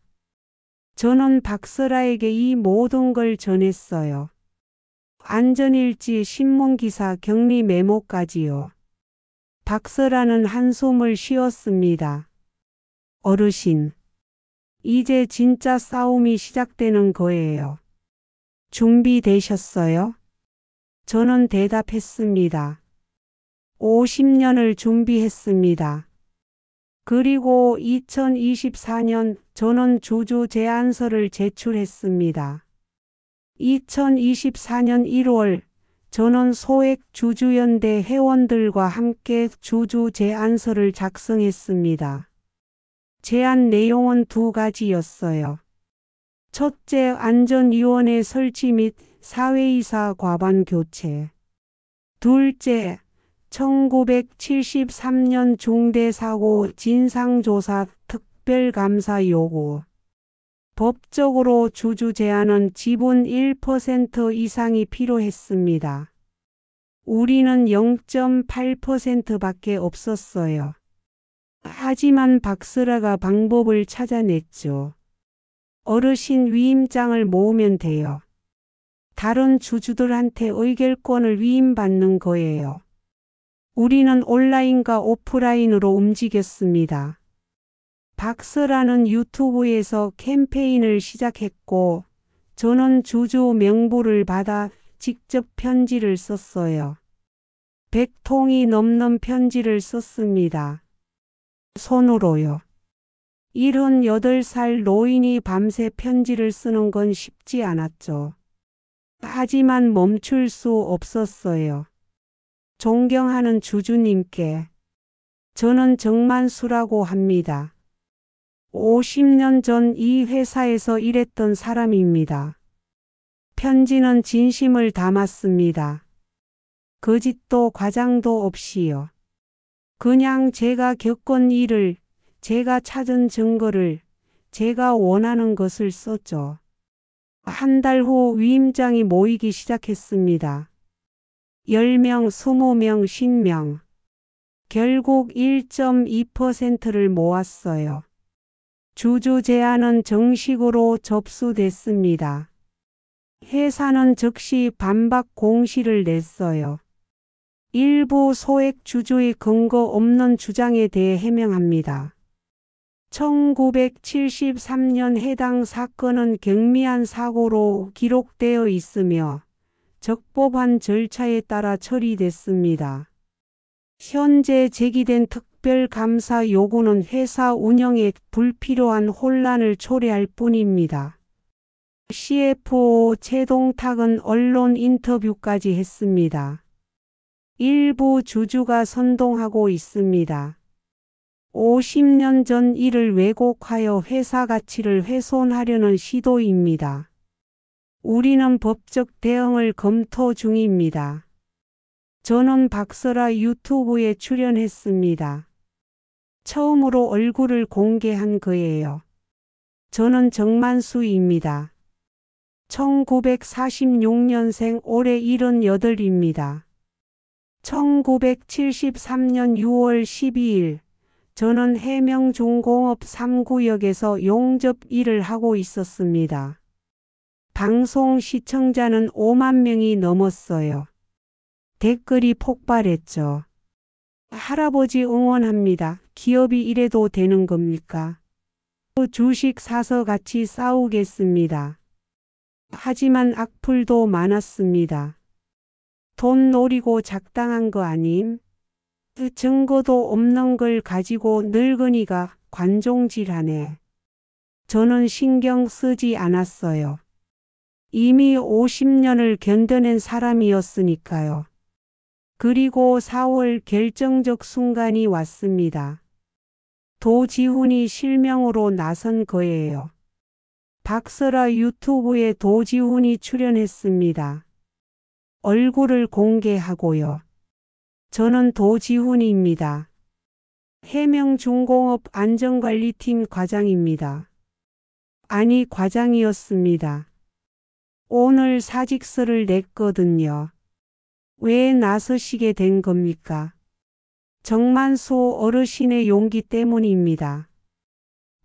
저는 박설아에게 이 모든 걸 전했어요. 안전일지 신문기사 격리 메모까지요. 박설아는 한숨을 쉬었습니다. 어르신, 이제 진짜 싸움이 시작되는 거예요. 준비되셨어요? 저는 대답했습니다. 50년을 준비했습니다. 그리고 2024년 저는 주주 제안서를 제출했습니다. 2024년 1월 저는 소액 주주연대 회원들과 함께 주주 제안서를 작성했습니다. 제안 내용은 두 가지였어요. 첫째, 안전위원회 설치 및 사회이사 과반 교체. 둘째, 1973년 중대사고 진상조사 특별감사 요구. 법적으로 주주 제한은 지분 1% 이상이 필요했습니다. 우리는 0.8%밖에 없었어요. 하지만 박설아가 방법을 찾아냈죠. 어르신 위임장을 모으면 돼요. 다른 주주들한테 의결권을 위임받는 거예요. 우리는 온라인과 오프라인으로 움직였습니다. 박설아는 유튜브에서 캠페인을 시작했고 저는 주주 명부를 받아 직접 편지를 썼어요. 100통이 넘는 편지를 썼습니다. 손으로요. 78살 노인이 밤새 편지를 쓰는 건 쉽지 않았죠. 하지만 멈출 수 없었어요. 존경하는 주주님께. 저는 정만수라고 합니다. 50년 전 이 회사에서 일했던 사람입니다. 편지는 진심을 담았습니다. 거짓도 과장도 없이요. 그냥 제가 겪은 일을, 제가 찾은 증거를, 제가 원하는 것을 썼죠. 한 달 후 위임장이 모이기 시작했습니다. 10명, 20명, 50명. 결국 1.2%를 모았어요. 주주 제안은 정식으로 접수됐습니다. 회사는 즉시 반박 공시를 냈어요. 일부 소액 주주의 근거 없는 주장에 대해 해명합니다. 1973년 해당 사건은 경미한 사고로 기록되어 있으며 적법한 절차에 따라 처리됐습니다. 현재 제기된 특별감사 요구는 회사 운영에 불필요한 혼란을 초래할 뿐입니다. CFO 최동탁은 언론 인터뷰까지 했습니다. 일부 주주가 선동하고 있습니다. 50년 전 일을 왜곡하여 회사 가치를 훼손하려는 시도입니다. 우리는 법적 대응을 검토 중입니다. 저는 박설아 유튜브에 출연했습니다. 처음으로 얼굴을 공개한 거예요. 저는 정만수입니다. 1946년생 올해 78입니다. 1973년 6월 12일 저는 해명중공업 3구역에서 용접 일을 하고 있었습니다. 방송 시청자는 5만 명이 넘었어요. 댓글이 폭발했죠. 할아버지 응원합니다. 기업이 이래도 되는 겁니까? 주식 사서 같이 싸우겠습니다. 하지만 악플도 많았습니다. 돈 노리고 작당한 거 아님? 증거도 없는 걸 가지고 늙은이가 관종질하네. 저는 신경 쓰지 않았어요. 이미 50년을 견뎌낸 사람이었으니까요. 그리고 4월 결정적 순간이 왔습니다. 도지훈이 실명으로 나선 거예요. 박설아 유튜브에 도지훈이 출연했습니다. 얼굴을 공개하고요. 저는 도지훈입니다. 해명중공업 안전관리팀 과장입니다. 아니 과장이었습니다. 오늘 사직서를 냈거든요. 왜 나서시게 된 겁니까? 정만수 어르신의 용기 때문입니다.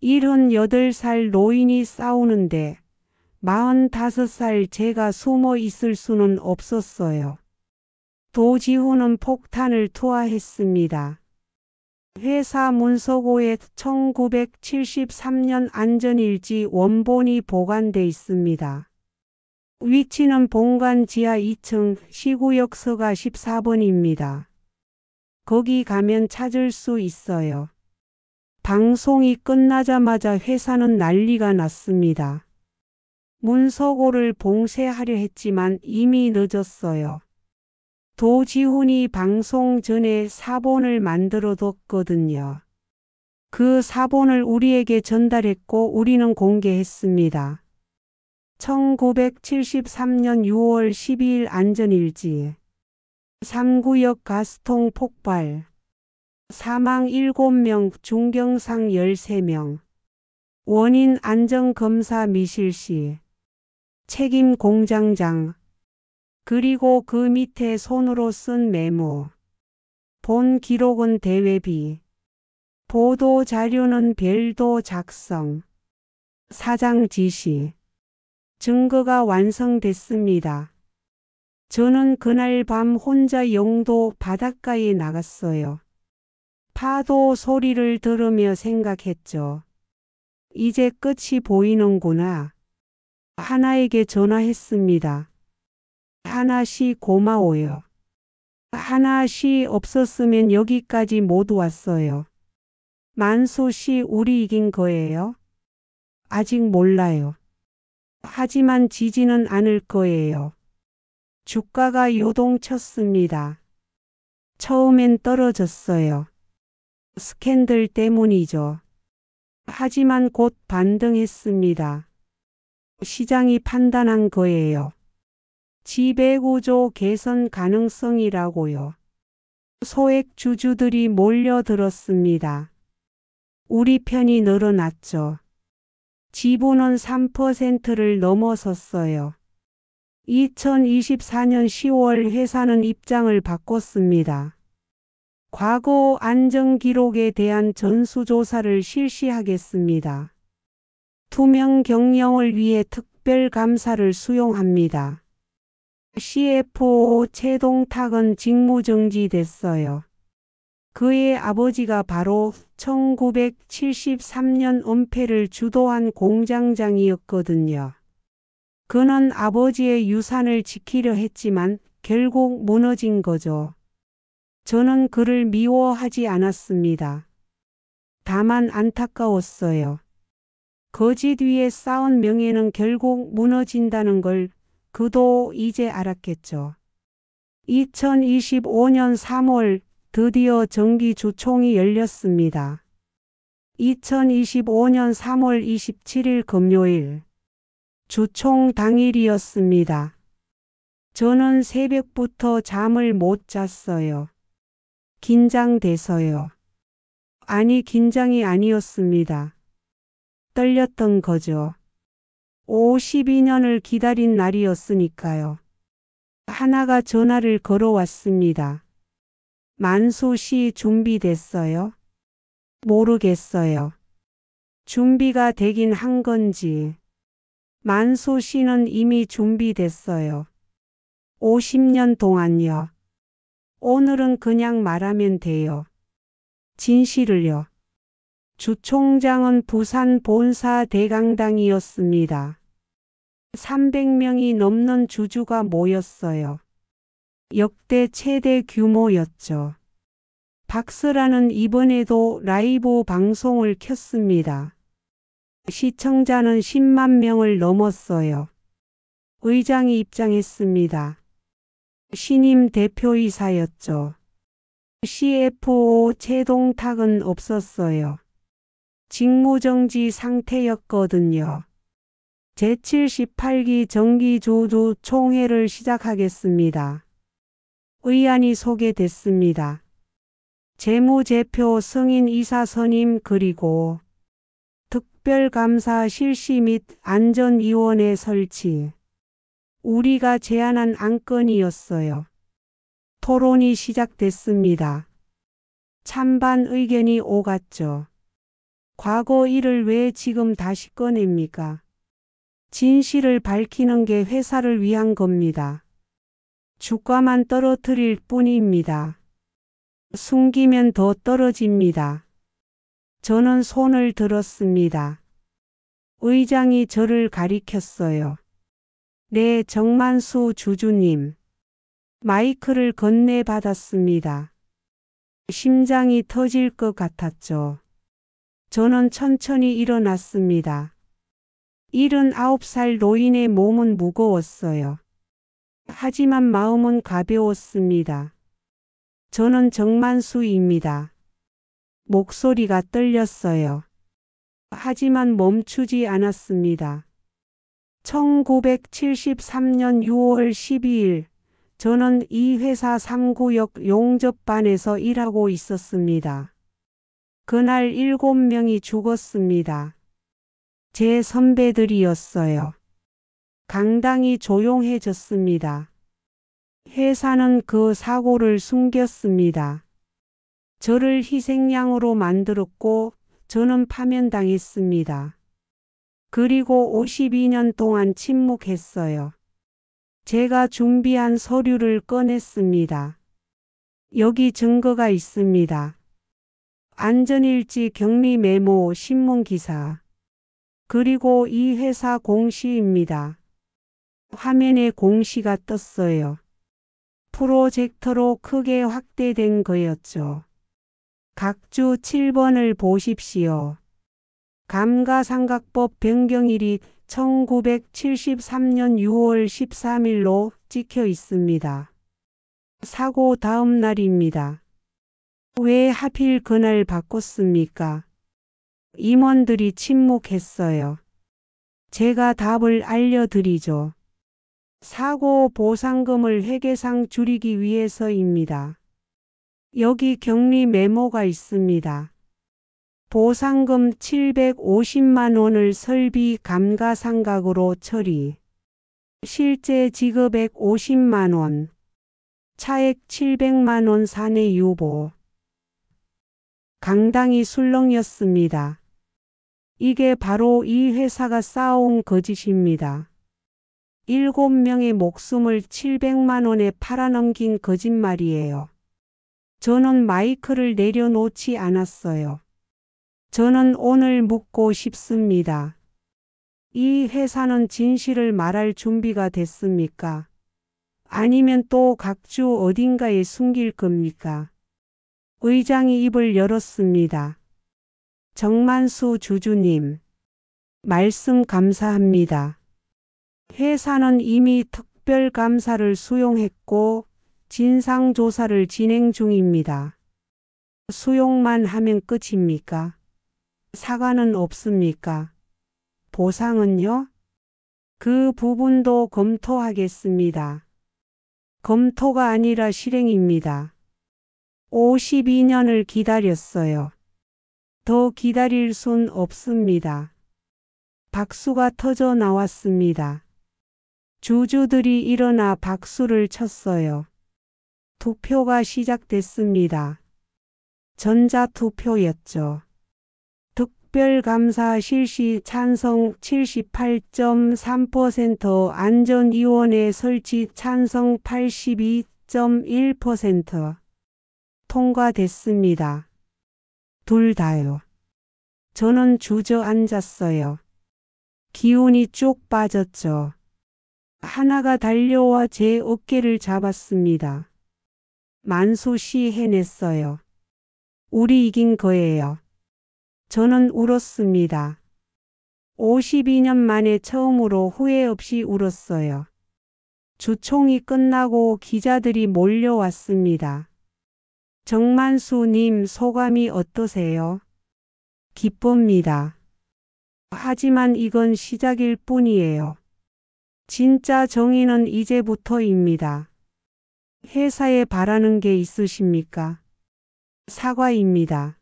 78살 노인이 싸우는데 45살 제가 숨어 있을 수는 없었어요. 도지훈은 폭탄을 투하했습니다. 회사 문서고에 1973년 안전일지 원본이 보관돼 있습니다. 위치는 본관 지하 2층 시구역 서가 14번입니다. 거기 가면 찾을 수 있어요. 방송이 끝나자마자 회사는 난리가 났습니다. 문서고를 봉쇄하려 했지만 이미 늦었어요. 도지훈이 방송 전에 사본을 만들어뒀거든요. 그 사본을 우리에게 전달했고 우리는 공개했습니다. 1973년 6월 12일 안전일지 3구역 가스통 폭발 사망 7명 중경상 13명 원인 안전검사 미실시 책임 공장장 그리고 그 밑에 손으로 쓴 메모. 본 기록은 대외비. 보도 자료는 별도 작성. 사장 지시. 증거가 완성됐습니다. 저는 그날 밤 혼자 영도 바닷가에 나갔어요. 파도 소리를 들으며 생각했죠. 이제 끝이 보이는구나. 하나에게 전화했습니다. 하나씨 고마워요. 하나씨 없었으면 여기까지 못 왔어요. 만수씨 우리 이긴 거예요? 아직 몰라요. 하지만 지지는 않을 거예요. 주가가 요동쳤습니다. 처음엔 떨어졌어요. 스캔들 때문이죠. 하지만 곧 반등했습니다. 시장이 판단한 거예요. 지배구조 개선 가능성이라고요. 소액 주주들이 몰려들었습니다. 우리 편이 늘어났죠. 지분은 3%를 넘어섰어요. 2024년 10월 회사는 입장을 바꿨습니다. 과거 안전 기록에 대한 전수조사를 실시하겠습니다. 투명 경영을 위해 특별감사를 수용합니다. CFO 최동탁은 직무정지됐어요. 그의 아버지가 바로 1973년 은폐를 주도한 공장장이었거든요. 그는 아버지의 유산을 지키려 했지만 결국 무너진 거죠. 저는 그를 미워하지 않았습니다. 다만 안타까웠어요. 거짓 위에 쌓은 명예는 결국 무너진다는 걸 그도 이제 알았겠죠. 2025년 3월 드디어 정기주총이 열렸습니다. 2025년 3월 27일 금요일 주총 당일이었습니다. 저는 새벽부터 잠을 못 잤어요. 긴장돼서요. 아니, 긴장이 아니었습니다. 떨렸던 거죠. 52년을 기다린 날이었으니까요. 하나가 전화를 걸어왔습니다. 만수 씨 준비됐어요? 모르겠어요. 준비가 되긴 한 건지. 만수 씨는 이미 준비됐어요. 50년 동안요. 오늘은 그냥 말하면 돼요. 진실을요. 주총장은 부산 본사 대강당이었습니다. 300명이 넘는 주주가 모였어요. 역대 최대 규모였죠. 박스라는 이번에도 라이브 방송을 켰습니다. 시청자는 10만 명을 넘었어요. 의장이 입장했습니다. 신임 대표이사였죠. CFO 최동탁은 없었어요. 직무정지 상태였거든요. 제78기 정기주주 총회를 시작하겠습니다. 의안이 소개됐습니다. 재무제표 승인 이사 선임 그리고 특별감사 실시 및 안전위원회 설치. 우리가 제안한 안건이었어요. 토론이 시작됐습니다. 찬반 의견이 오갔죠. 과거 일을 왜 지금 다시 꺼냅니까? 진실을 밝히는 게 회사를 위한 겁니다. 주가만 떨어뜨릴 뿐입니다. 숨기면 더 떨어집니다. 저는 손을 들었습니다. 의장이 저를 가리켰어요. 네, 정만수 주주님. 마이크를 건네받았습니다. 심장이 터질 것 같았죠. 저는 천천히 일어났습니다. 79살 노인의 몸은 무거웠어요. 하지만 마음은 가벼웠습니다. 저는 정만수입니다. 목소리가 떨렸어요. 하지만 멈추지 않았습니다. 1973년 6월 12일 저는 이 회사 3구역 용접반에서 일하고 있었습니다. 그날 7명이 죽었습니다. 제 선배들이었어요. 강당이 조용해졌습니다. 회사는 그 사고를 숨겼습니다. 저를 희생양으로 만들었고 저는 파면당했습니다. 그리고 52년 동안 침묵했어요. 제가 준비한 서류를 꺼냈습니다. 여기 증거가 있습니다. 안전일지 격리 메모 신문기사. 그리고 이 회사 공시입니다. 화면에 공시가 떴어요. 프로젝터로 크게 확대된 거였죠. 각주 7번을 보십시오. 감가상각법 변경일이 1973년 6월 13일로 찍혀 있습니다. 사고 다음 날입니다. 왜 하필 그날 바꿨습니까? 임원들이 침묵했어요. 제가 답을 알려드리죠. 사고 보상금을 회계상 줄이기 위해서입니다. 여기 격리 메모가 있습니다. 보상금 750만 원을 설비 감가상각으로 처리. 실제 지급액 50만 원. 차액 700만 원 사내 유보. 강당이 술렁였습니다. 이게 바로 이 회사가 쌓아온 거짓입니다. 7명의 목숨을 700만 원에 팔아넘긴 거짓말이에요. 저는 마이크를 내려놓지 않았어요. 저는 오늘 묻고 싶습니다. 이 회사는 진실을 말할 준비가 됐습니까? 아니면 또 각주 어딘가에 숨길 겁니까? 의장이 입을 열었습니다. 정만수 주주님, 말씀 감사합니다. 회사는 이미 특별감사를 수용했고 진상조사를 진행 중입니다. 수용만 하면 끝입니까? 사과는 없습니까? 보상은요? 그 부분도 검토하겠습니다. 검토가 아니라 실행입니다. 52년을 기다렸어요. 더 기다릴 순 없습니다. 박수가 터져 나왔습니다. 주주들이 일어나 박수를 쳤어요. 투표가 시작됐습니다. 전자투표였죠. 특별감사 실시 찬성 78.3%, 안전위원회 설치 찬성 82.1%. 통과됐습니다. 둘 다요. 저는 주저앉았어요. 기운이 쭉 빠졌죠. 하나가 달려와 제 어깨를 잡았습니다. 만수 씨 해냈어요. 우리 이긴 거예요. 저는 울었습니다. 52년 만에 처음으로 후회 없이 울었어요. 주총이 끝나고 기자들이 몰려왔습니다. 정만수님 소감이 어떠세요? 기쁩니다. 하지만 이건 시작일 뿐이에요. 진짜 정의는 이제부터입니다. 회사에 바라는 게 있으십니까? 사과입니다.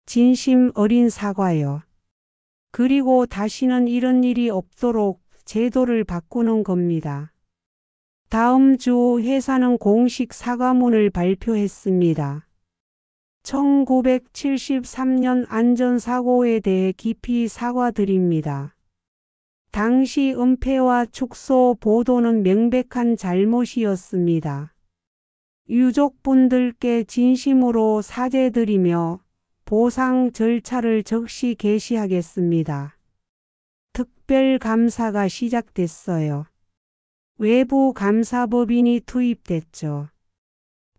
진심 어린 사과요. 그리고 다시는 이런 일이 없도록 제도를 바꾸는 겁니다. 다음 주 회사는 공식 사과문을 발표했습니다. 1973년 안전사고에 대해 깊이 사과드립니다. 당시 은폐와 축소 보도는 명백한 잘못이었습니다. 유족분들께 진심으로 사죄드리며 보상 절차를 즉시 개시하겠습니다. 특별감사가 시작됐어요. 외부 감사법인이 투입됐죠.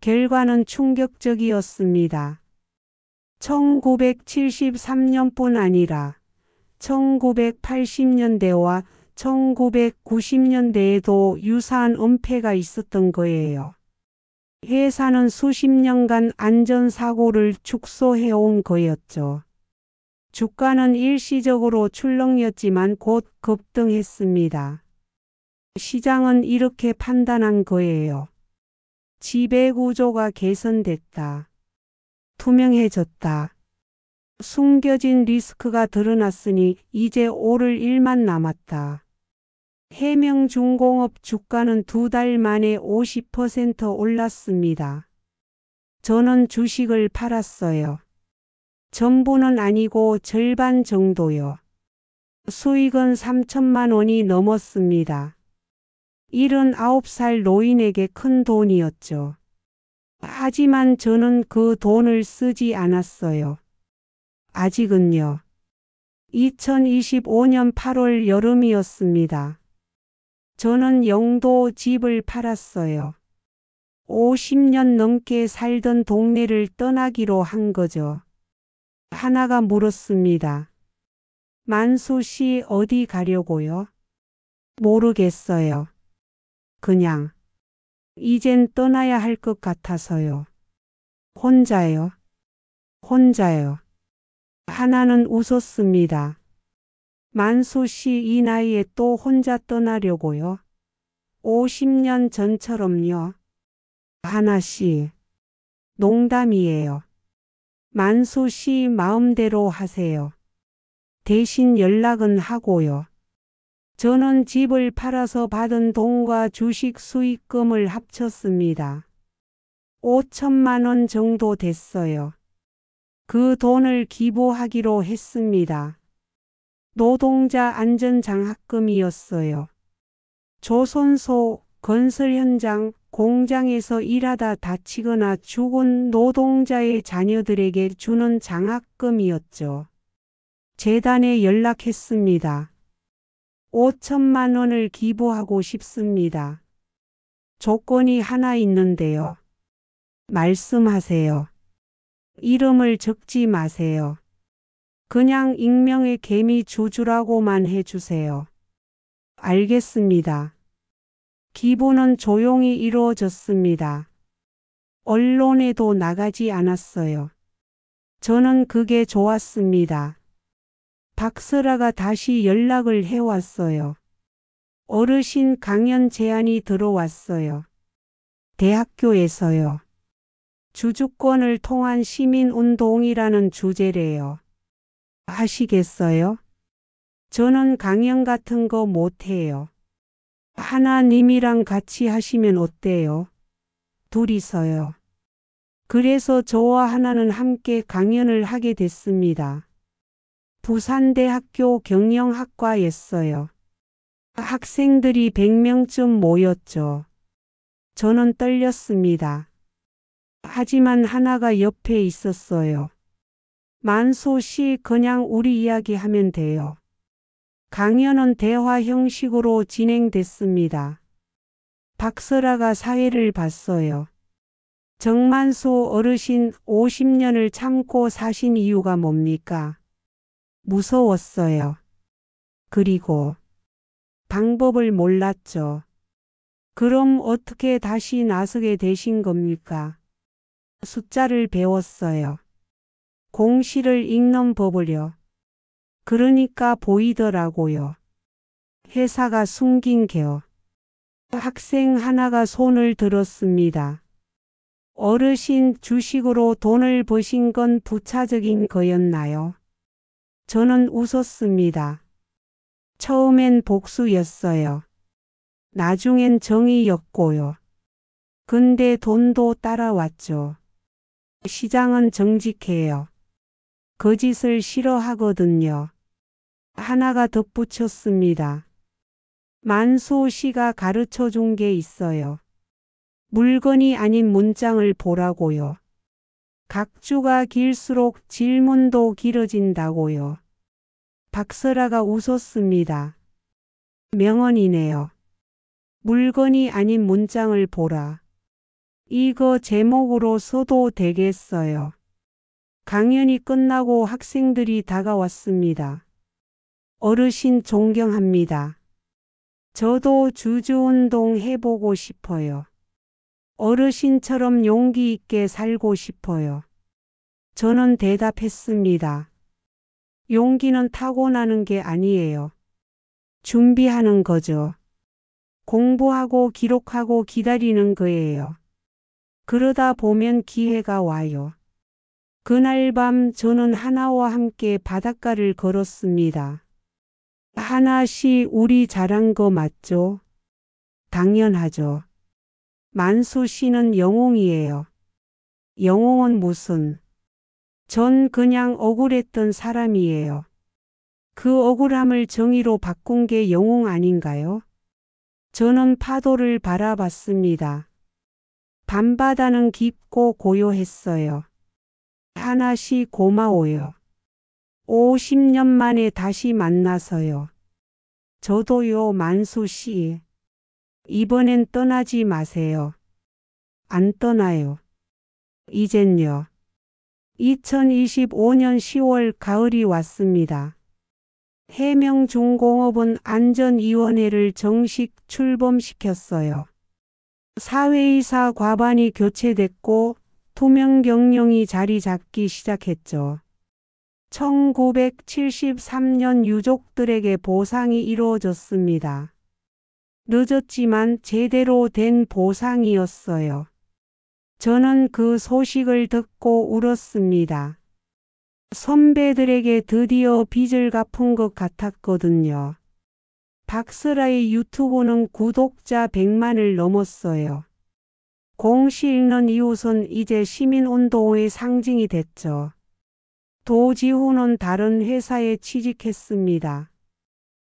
결과는 충격적이었습니다. 1973년뿐 아니라 1980년대와 1990년대에도 유사한 은폐가 있었던 거예요. 회사는 수십 년간 안전사고를 축소해온 거였죠. 주가는 일시적으로 출렁였지만 곧 급등했습니다. 시장은 이렇게 판단한 거예요. 지배구조가 개선됐다. 투명해졌다. 숨겨진 리스크가 드러났으니 이제 오를 일만 남았다. 해명중공업 주가는 2달 만에 50% 올랐습니다. 저는 주식을 팔았어요. 전부는 아니고 절반 정도요. 수익은 3천만 원이 넘었습니다. 79살 노인에게 큰 돈이었죠. 하지만 저는 그 돈을 쓰지 않았어요. 아직은요. 2025년 8월 여름이었습니다. 저는 영도 집을 팔았어요. 50년 넘게 살던 동네를 떠나기로 한 거죠. 하나가 물었습니다. 만수 씨 어디 가려고요? 모르겠어요. 그냥 이젠 떠나야 할 것 같아서요. 혼자요? 혼자요. 하나는 웃었습니다. 만수 씨 이 나이에 또 혼자 떠나려고요? 50년 전처럼요. 하나 씨. 농담이에요. 만수 씨 마음대로 하세요. 대신 연락은 하고요. 저는 집을 팔아서 받은 돈과 주식 수익금을 합쳤습니다. 5천만 원 정도 됐어요. 그 돈을 기부하기로 했습니다. 노동자 안전장학금이었어요. 조선소, 건설 현장, 공장에서 일하다 다치거나 죽은 노동자의 자녀들에게 주는 장학금이었죠. 재단에 연락했습니다. 5천만 원을 기부하고 싶습니다. 조건이 하나 있는데요. 말씀하세요. 이름을 적지 마세요. 그냥 익명의 개미 주주라고만 해주세요. 알겠습니다. 기부는 조용히 이루어졌습니다. 언론에도 나가지 않았어요. 저는 그게 좋았습니다. 박설아가 다시 연락을 해왔어요. 어르신 강연 제안이 들어왔어요. 대학교에서요. 주주권을 통한 시민운동이라는 주제래요. 하시겠어요? 저는 강연 같은 거 못해요. 하나님이랑 같이 하시면 어때요? 둘이서요. 그래서 저와 하나는 함께 강연을 하게 됐습니다. 부산대학교 경영학과였어요. 학생들이 100명쯤 모였죠. 저는 떨렸습니다. 하지만 하나가 옆에 있었어요. 만수 씨, 그냥 우리 이야기하면 돼요. 강연은 대화 형식으로 진행됐습니다. 박설아가 사회를 봤어요. 정만수 어르신 50년을 참고 사신 이유가 뭡니까? 무서웠어요. 그리고 방법을 몰랐죠. 그럼 어떻게 다시 나서게 되신 겁니까? 숫자를 배웠어요. 공시를 읽는 법을요. 그러니까 보이더라고요. 회사가 숨긴 겨. 학생 하나가 손을 들었습니다. 어르신, 주식으로 돈을 버신 건 부차적인 거였나요? 저는 웃었습니다. 처음엔 복수였어요. 나중엔 정의였고요. 근데 돈도 따라왔죠. 시장은 정직해요. 거짓을 싫어하거든요. 하나가 덧붙였습니다. 만수 씨가 가르쳐 준 게 있어요. 물건이 아닌 문장을 보라고요. 각주가 길수록 질문도 길어진다고요. 박설아가 웃었습니다. 명언이네요. 물건이 아닌 문장을 보라. 이거 제목으로 써도 되겠어요. 강연이 끝나고 학생들이 다가왔습니다. 어르신 존경합니다. 저도 주주운동 해보고 싶어요. 어르신처럼 용기 있게 살고 싶어요. 저는 대답했습니다. 용기는 타고나는 게 아니에요. 준비하는 거죠. 공부하고 기록하고 기다리는 거예요. 그러다 보면 기회가 와요. 그날 밤 저는 하나와 함께 바닷가를 걸었습니다. 하나 씨, 우리 잘한 거 맞죠? 당연하죠. 만수 씨는 영웅이에요. 영웅은 무슨? 전 그냥 억울했던 사람이에요. 그 억울함을 정의로 바꾼 게 영웅 아닌가요? 저는 파도를 바라봤습니다. 밤바다는 깊고 고요했어요. 하나 씨 고마워요. 50년 만에 다시 만나서요. 저도요, 만수 씨. 이번엔 떠나지 마세요. 안 떠나요. 이젠요. 2025년 10월 가을이 왔습니다. 해명중공업은 안전위원회를 정식 출범시켰어요. 사회이사 과반이 교체됐고 투명 경영이 자리 잡기 시작했죠. 1973년 유족들에게 보상이 이루어졌습니다. 늦었지만 제대로 된 보상이었어요. 저는 그 소식을 듣고 울었습니다. 선배들에게 드디어 빚을 갚은 것 같았거든요. 박설아의 유튜브는 구독자 100만을 넘었어요. 공시 읽는 이웃은 이제 시민운동의 상징이 됐죠. 도지훈은 다른 회사에 취직했습니다.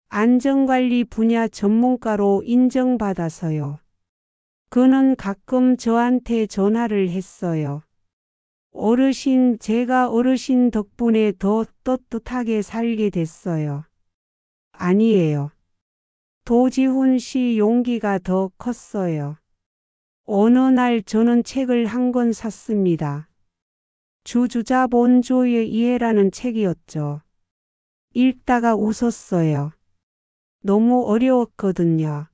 안전관리 분야 전문가로 인정받아서요. 그는 가끔 저한테 전화를 했어요. 어르신, 제가 어르신 덕분에 더 떳떳하게 살게 됐어요. 아니에요. 도지훈 씨 용기가 더 컸어요. 어느 날 저는 책을 한 권 샀습니다. 주주자본주의의 이해라는 책이었죠. 읽다가 웃었어요. 너무 어려웠거든요.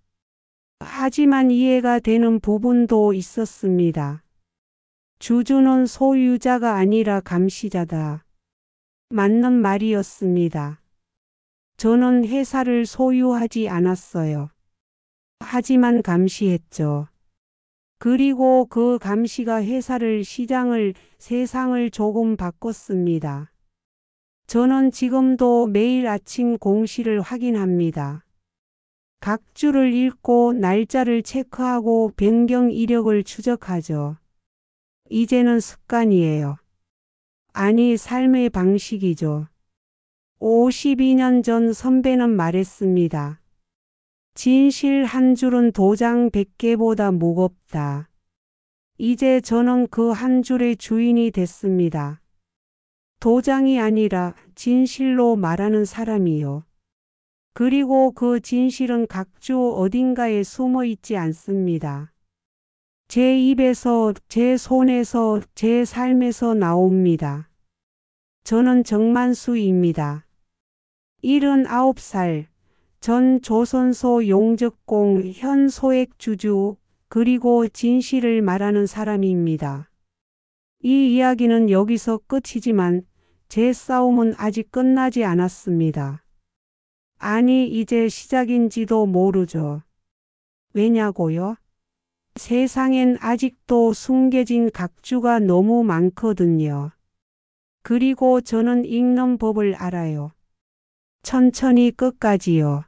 하지만 이해가 되는 부분도 있었습니다. 주주는 소유자가 아니라 감시자다. 맞는 말이었습니다. 저는 회사를 소유하지 않았어요. 하지만 감시했죠. 그리고 그 감시가 회사를, 시장을, 세상을 조금 바꿨습니다. 저는 지금도 매일 아침 공시를 확인합니다. 각 주를 읽고 날짜를 체크하고 변경 이력을 추적하죠. 이제는 습관이에요. 아니, 삶의 방식이죠. 52년 전 선배는 말했습니다. 진실 한 줄은 도장 100개보다 무겁다. 이제 저는 그 한 줄의 주인이 됐습니다. 도장이 아니라 진실로 말하는 사람이요. 그리고 그 진실은 각 주 어딘가에 숨어 있지 않습니다. 제 입에서, 제 손에서, 제 삶에서 나옵니다. 저는 정만수입니다. 79살, 전 조선소 용적공 현 소액주주, 그리고 진실을 말하는 사람입니다. 이 이야기는 여기서 끝이지만 제 싸움은 아직 끝나지 않았습니다. 아니, 이제 시작인지도 모르죠. 왜냐고요? 세상엔 아직도 숨겨진 각주가 너무 많거든요. 그리고 저는 읽는 법을 알아요. 천천히 끝까지요.